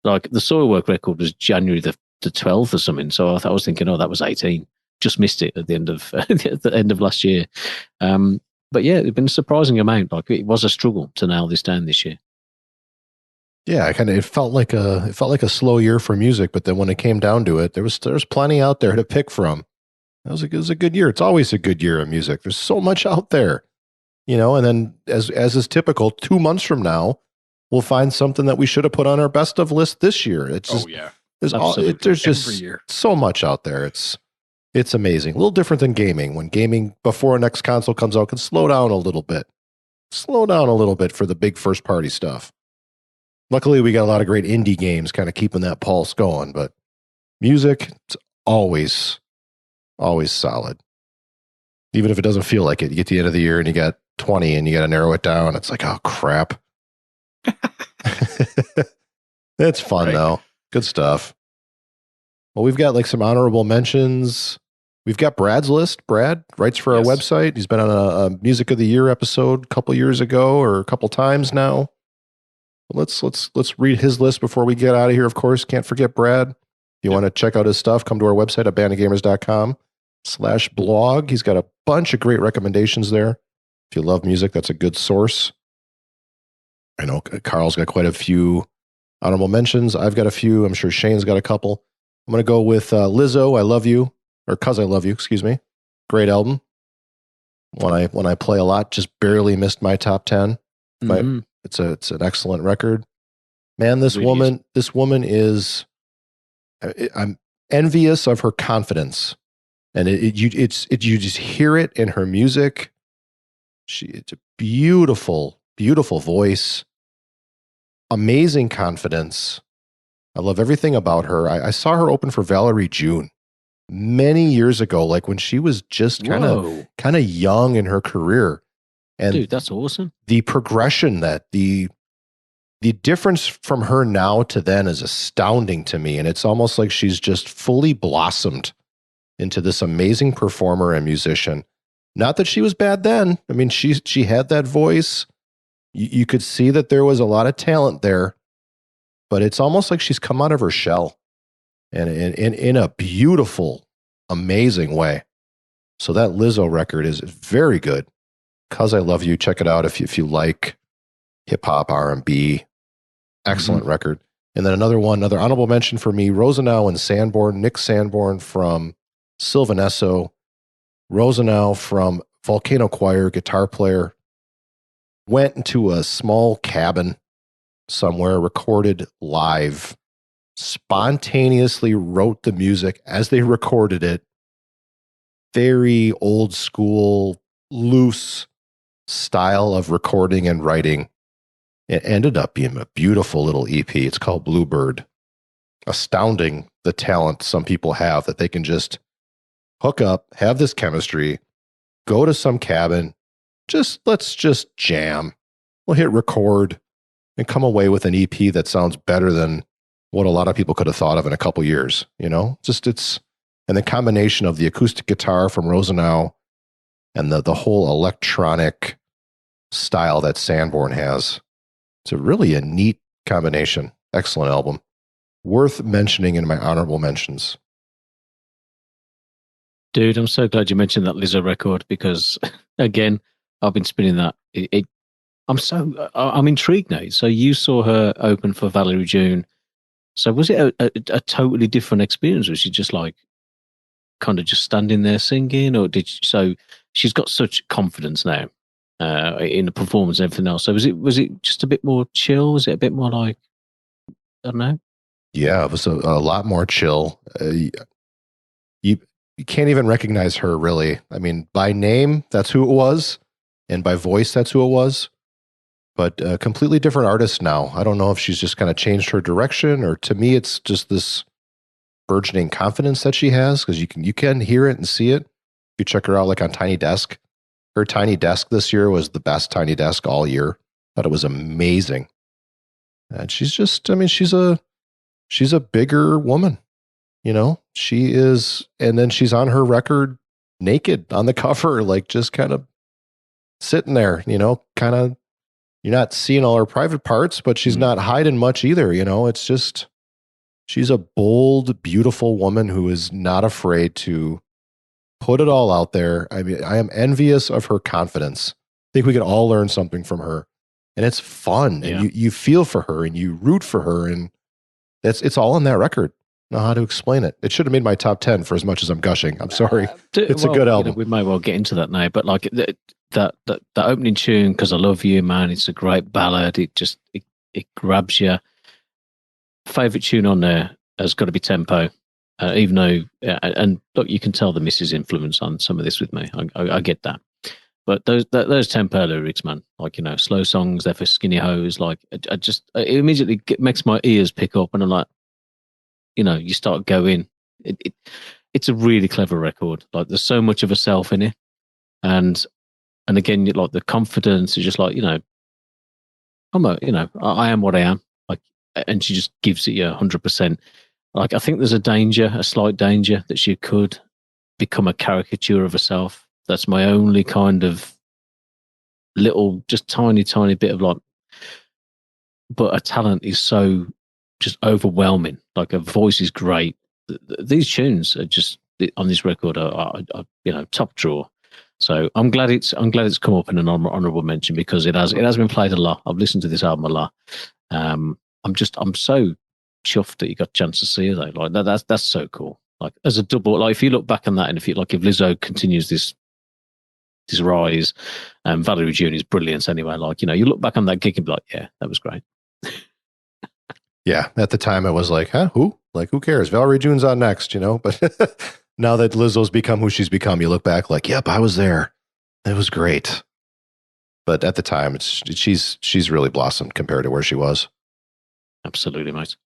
Like the Soilwork record was January the 12th or something. So I was thinking, oh, that was 18. Just missed it at the end of at the end of last year. But yeah, it's been a surprising amount. Like it was a struggle to nail this down this year. Yeah, it felt like a slow year for music, but then when it came down to it, there's plenty out there to pick from. It was a good year. It's always a good year of music. There's so much out there, and then as is typical, 2 months from now, we'll find something that we should have put on our best of list this year. It's just, there's just so much out there. It's amazing. A little different than gaming. When gaming before next console comes out can slow down a little bit. Slow down a little bit for the big first party stuff. Luckily, we got a lot of great indie games kind of keeping that pulse going, but music, it's always solid. Even if it doesn't feel like it, you get to the end of the year and you got 20 and you got to narrow it down. It's like, oh, crap. It's fun, though. Good stuff. Well, we've got like some honorable mentions. We've got Brad's list. Brad writes for our website. He's been on a Music of the Year episode a couple years ago or a couple times now. Let's read his list before we get out of here. Of course, can't forget Brad. If you want to check out his stuff, come to our website at bandofgamers.com/blog. He's got a bunch of great recommendations there. If you love music, that's a good source. I know Karl's got quite a few honorable mentions. I've got a few. I'm sure Shane's got a couple. I'm going to go with Lizzo, I Love You, or 'Cause I Love You, excuse me. Great album. When I play a lot, just barely missed my top 10. Mm-hmm. It's an excellent record. Man, this woman is, I'm envious of her confidence. And you just hear it in her music. It's a beautiful, beautiful voice. Amazing confidence. I love everything about her. I saw her open for Valerie June many years ago, like when she was just kind of young in her career. And dude, that's awesome. The progression the difference from her now to then is astounding to me. And it's almost like she's just fully blossomed into this amazing performer and musician. Not that she was bad then. I mean, she had that voice. You could see that there was a lot of talent there, but it's almost like she's come out of her shell and in a beautiful, amazing way. So that Lizzo record is very good. 'Cause I Love You, check it out if you like hip hop, R&B. Excellent record. And then another honorable mention for me, Rosenau and Sanborn, Nick Sanborn from Sylvanesso, Rosenau from Volcano Choir, guitar player, went into a small cabin somewhere, recorded live, spontaneously wrote the music as they recorded it. Very old school, loose style of recording and writing. It ended up being a beautiful little EP. It's called Bluebird. Astounding the talent some people have that they can just hook up, have this chemistry, go to some cabin, let's just jam. We'll hit record and come away with an EP that sounds better than what a lot of people could have thought of in a couple years, and the combination of the acoustic guitar from Rosenau and the whole electronic style that Sanborn has. It's a neat combination. Excellent album. Worth mentioning in my honorable mentions. Dude, I'm so glad you mentioned that Lizzo record because, again, I've been spinning that. I'm intrigued now. So you saw her open for Valerie June. So was it a totally different experience? Was she just like kind of just standing there singing, or so she's got such confidence now in the performance and everything else. So was it just a bit more chill? Was it a bit more like, I don't know? Yeah, it was a lot more chill. You can't even recognize her really. I mean, by name, that's who it was, and by voice, that's who it was. But a completely different artist now. I don't know if she's just kind of changed her direction, or to me, it's just this burgeoning confidence that she has, because you can hear it and see it. If you check her out like on Tiny Desk, her Tiny Desk this year was the best Tiny Desk all year. Thought it was amazing. And she's just, I mean, she's a bigger woman, she is. And then she's on her record naked on the cover, like just kind of sitting there, kind of You're not seeing all her private parts, but she's not hiding much either. It's just, she's a bold, beautiful woman who is not afraid to put it all out there. I mean, I am envious of her confidence. I think we could all learn something from her, and it's fun, and you feel for her and you root for her, and it's all in that record. I don't know how to explain it. It should have made my top 10 for as much as I'm gushing. I'm sorry. It's a good album. We may well get into that now, but like that opening tune, "Cause I Love You, Man," it's a great ballad. It grabs you. Favorite tune on there has got to be "Tempo," even though and look, you can tell the missus' influence on some of this with me. I get that, but those Tempo lyrics, man, like slow songs, they're for skinny hoes. Like it immediately makes my ears pick up, and I'm like, you start going. It's a really clever record. Like there's so much of herself in it, and again, like the confidence is just like I am what I am. Like, and she just gives it you 100%. Like I think there's a slight danger that she could become a caricature of herself. That's my only kind of little, just tiny bit of like. But her talent is so just overwhelming. Like her voice is great. These tunes are just on this record are top drawer. So I'm glad it's come up in an honorable mention because it has been played a lot. I've listened to this album a lot. I'm so chuffed that you got a chance to see her though. Like that's so cool. Like as a double, like if you look back on that and if Lizzo continues this rise, Valerie June is brilliant anyway. Like you look back on that gig and be like, yeah, that was great. Yeah, at the time it was like, huh, who? Like, who cares? Valerie June's on next, But now that Lizzo's become who she's become, you look back like, yep, I was there. It was great. But at the time, she's really blossomed compared to where she was. Absolutely, mate.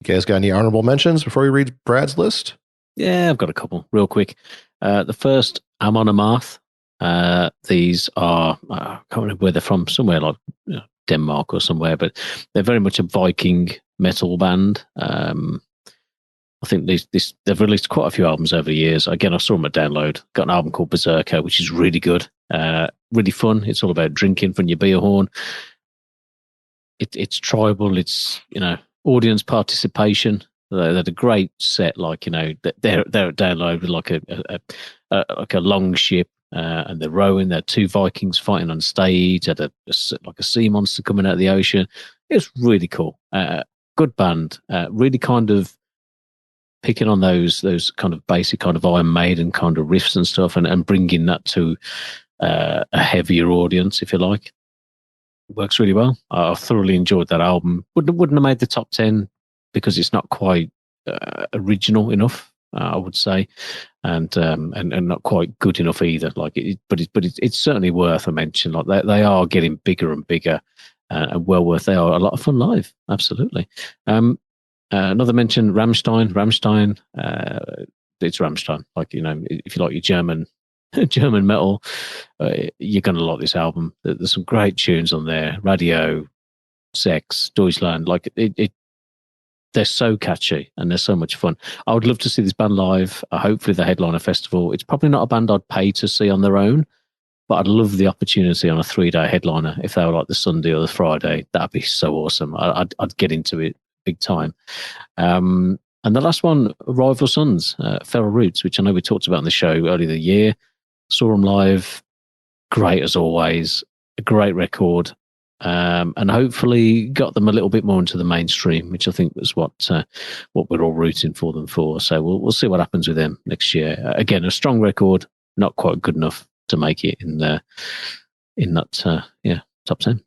You guys got any honorable mentions before we read Brad's list? Yeah, I've got a couple real quick. The first, Amon Amarth. These are, I can't remember where they're from, somewhere like Denmark or somewhere, but they're very much a Viking metal band. I think they've released quite a few albums over the years. Again, I saw them at Download. Got an album called Berserker, which is really good, really fun. It's all about drinking from your beer horn. It's tribal. It's audience participation. They had a great set. Like they're at Download with like a long ship. And they're rowing. There are two Vikings fighting on stage. Had a sea monster coming out of the ocean. It was really cool. Good band. Really kind of picking on those kind of basic kind of Iron Maiden kind of riffs and stuff, and bringing that to a heavier audience, if you like. It works really well. I thoroughly enjoyed that album. Wouldn't have made the top 10 because it's not quite original enough. I would say, and not quite good enough either. Like, it's certainly worth a mention. Like they are getting bigger and bigger, and well worth. They are a lot of fun live. Absolutely. Another mention, Rammstein. Rammstein. It's Rammstein. Like if you like your German metal, you're gonna like this album. There's some great tunes on there. Radio, Sex, Deutschland. Like they're so catchy and they're so much fun. I would love to see this band live. Hopefully the headliner festival. It's probably not a band I'd pay to see on their own, but I'd love the opportunity on a 3-day headliner. If they were like the Sunday or the Friday, that'd be so awesome. I'd get into it big time. And the last one, Rival Sons, Feral Roots, which I know we talked about on the show earlier the year. Saw them live. Great as always. A great record. And hopefully got them a little bit more into the mainstream, which I think was what we're all rooting for them for. So we'll see what happens with them next year. Again, a strong record, not quite good enough to make it in that top 10.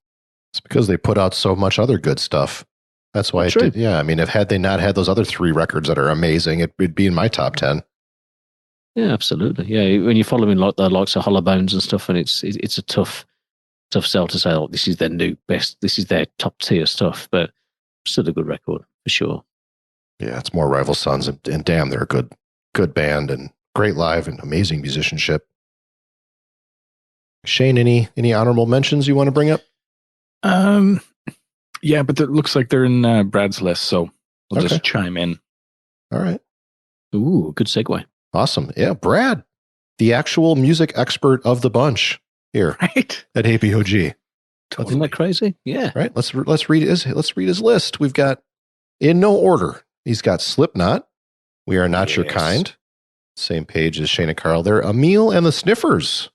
It's because they put out so much other good stuff. That's why it did. Yeah, I mean, had they not had those other 3 records that are amazing, it'd be in my top 10. Yeah, absolutely. Yeah, when you're following like the likes of Hollow Bones and stuff, and it's a tough sell to say, oh, this is their new best, this is their top tier stuff, but still a good record for sure. Yeah, it's more Rival Sons, and damn, they're a good band and great live and amazing musicianship. Shane, any honorable mentions you want to bring up? Yeah, but it looks like they're in Brad's list, so I'll just chime in. All right. Ooh, good segue. Awesome. Yeah, Brad, the actual music expert of the bunch. here Right? at APOG. Isn't that crazy? Yeah. Right. Let's read his list. We've got, in no order, he's got Slipknot, We Are Not Your Yes. Kind. Same page as Shane and Carl there. Emil and the Sniffers.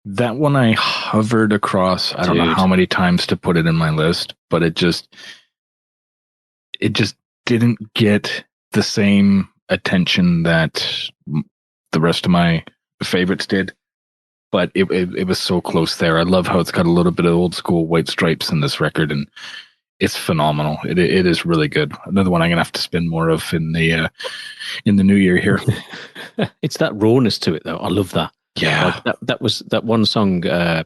That one I hovered across. I don't know Dude. how many times to put it in my list, but it just didn't get the same attention that the rest of my favorites did. But it was so close there. I love how it's got a little bit of old school White Stripes in this record, and it's phenomenal. It is really good. Another one I'm gonna have to spin more of in the new year here. It's that rawness to it, though. I love that. Yeah. Like that was that one song, Go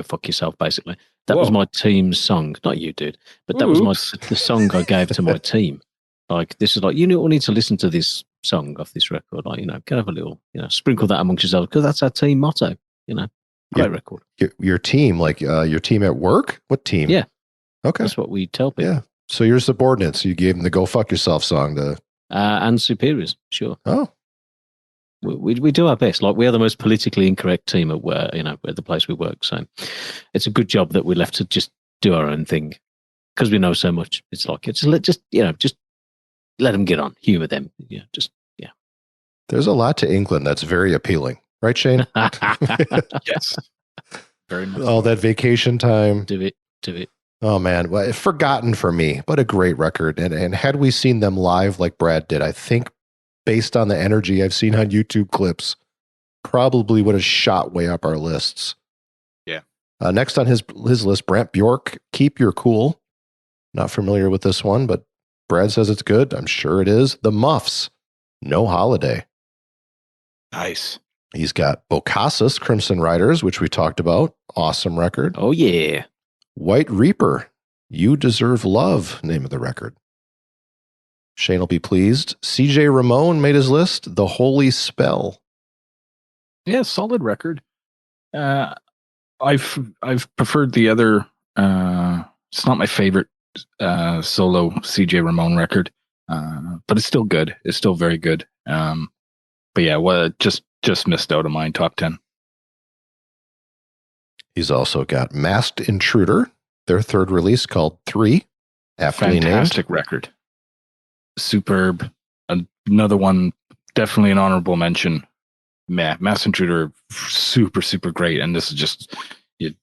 Fuck Yourself, basically. That was my team's song. Not you, dude. But that was the song I gave to my team. Like, this is like, you all need to listen to this song off this record. Like, can have a little, sprinkle that amongst yourselves, because that's our team motto. Great record. Your team, like your team at work? What team? Yeah. Okay. That's what we tell people. Yeah. So your subordinates, you gave them the Go Fuck Yourself song to... and superiors, sure. Oh. We do our best. Like, we are the most politically incorrect team at where at the place we work. So it's a good job that we're left to just do our own thing, because we know so much. It's like, just let them get on, humor them. Yeah. There's a lot to England that's very appealing, right, Shane? Yes. Very much. All that vacation time. Do it. Oh man, well, forgotten for me, but a great record. And had we seen them live like Brad did, I think, based on the energy I've seen on YouTube clips, probably would have shot way up our lists. Yeah. Next on his list, Brant Bjork, Keep Your Cool. Not familiar with this one, but Brad says it's good. I'm sure it is. The Muffs, No Holiday. Nice. He's got Bocassus, Crimson Riders, which we talked about. Awesome record. Oh, yeah. White Reaper, You Deserve Love, name of the record. Shane will be pleased. CJ Ramone made his list. The Holy Spell. Yeah, solid record. I've preferred the other. It's not my favorite solo CJ Ramone record, but it's still good. It's still very good. But yeah, well, just missed out of my top 10. He's also got Masked Intruder, their third release called 3, aptly Fantastic named. record. Superb. Another one, definitely an honorable mention. Masked Intruder, super, super great. And this is just the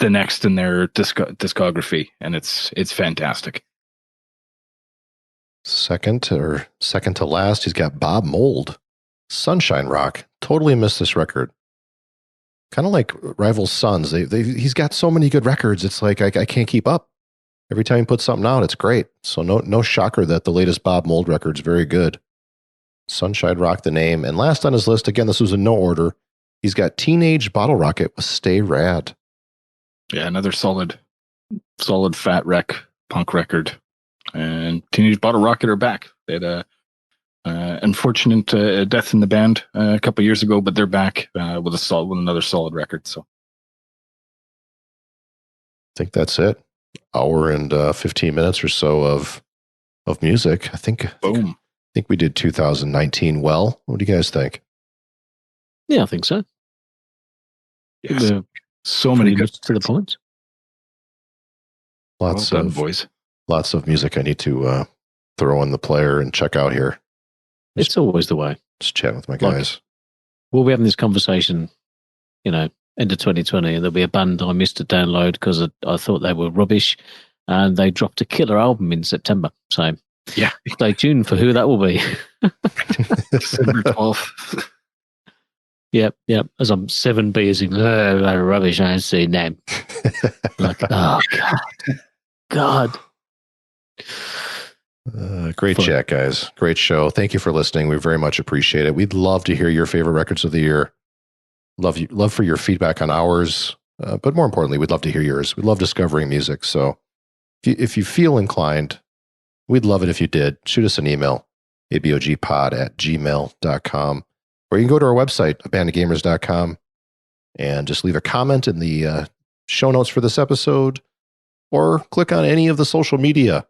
next in their discography, and it's fantastic. Second to last, he's got Bob Mould, Sunshine Rock. Totally missed this record. Kind of like Rival Sons. He's got so many good records. It's like I can't keep up. Every time he puts something out, it's great. So no shocker that the latest Bob Mould record's very good. Sunshine Rock, the name. And last on his list, again, this was in no order, he's got Teenage Bottle Rocket with Stay Rad. Yeah, another solid fat wreck punk record. And Teenage Bottle Rocket are back. They had a unfortunate death in the band a couple of years ago, but they're back with another solid record. So I think that's it. Hour and 15 minutes or so of music. I think we did 2019 well. What do you guys think? Yeah, I think so. Yes. So many good to the point. Lots well done, of boys. Lots of music I need to throw in the player and check out here. It's always the way. Just chatting with my guys. We'll be having this conversation, end of 2020, and there'll be a band I missed to download because I thought they were rubbish, and they dropped a killer album in September. So yeah, stay tuned for who that will be. December 12th. Yep. As I'm 7 beers in, rubbish, I ain't seen them. Like, oh, God. Great chat, guys. Great show. Thank you for listening. We very much appreciate it. We'd love to hear your favorite records of the year. Love for your feedback on ours. But more importantly, we'd love to hear yours. We love discovering music. So if you feel inclined, we'd love it if you did. Shoot us an email, abogpod@gmail.com. Or you can go to our website, abandonedgamers.com, and just leave a comment in the show notes for this episode, or click on any of the social media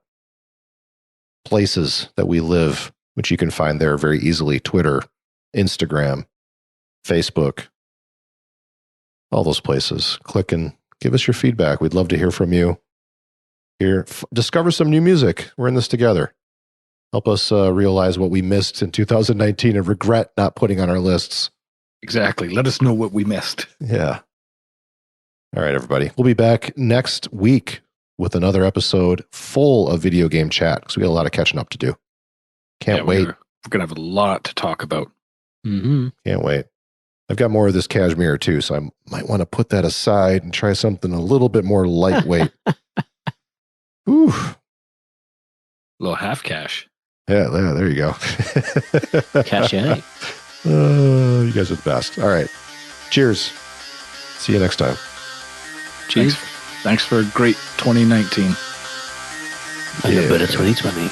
places that we live, which you can find there very easily: Twitter, Instagram, Facebook, all those places. Click and give us your feedback. We'd love to hear from you. Discover some new music. We're in this together. Help us realize what we missed in 2019 and regret not putting on our lists. Exactly. Let us know what we missed. Yeah. All right, everybody. We'll be back next week with another episode full of video game chat because we got a lot of catching up to do. Can't wait. We're going to have a lot to talk about. Mm-hmm. Can't wait. I've got more of this cashmere too, so I might want to put that aside and try something a little bit more lightweight. Ooh. A little half cash. Yeah, there you go. Cachet. You guys are the best. All right. Cheers. See you next time. Cheers. Thanks for a great 2019. And a better 2020.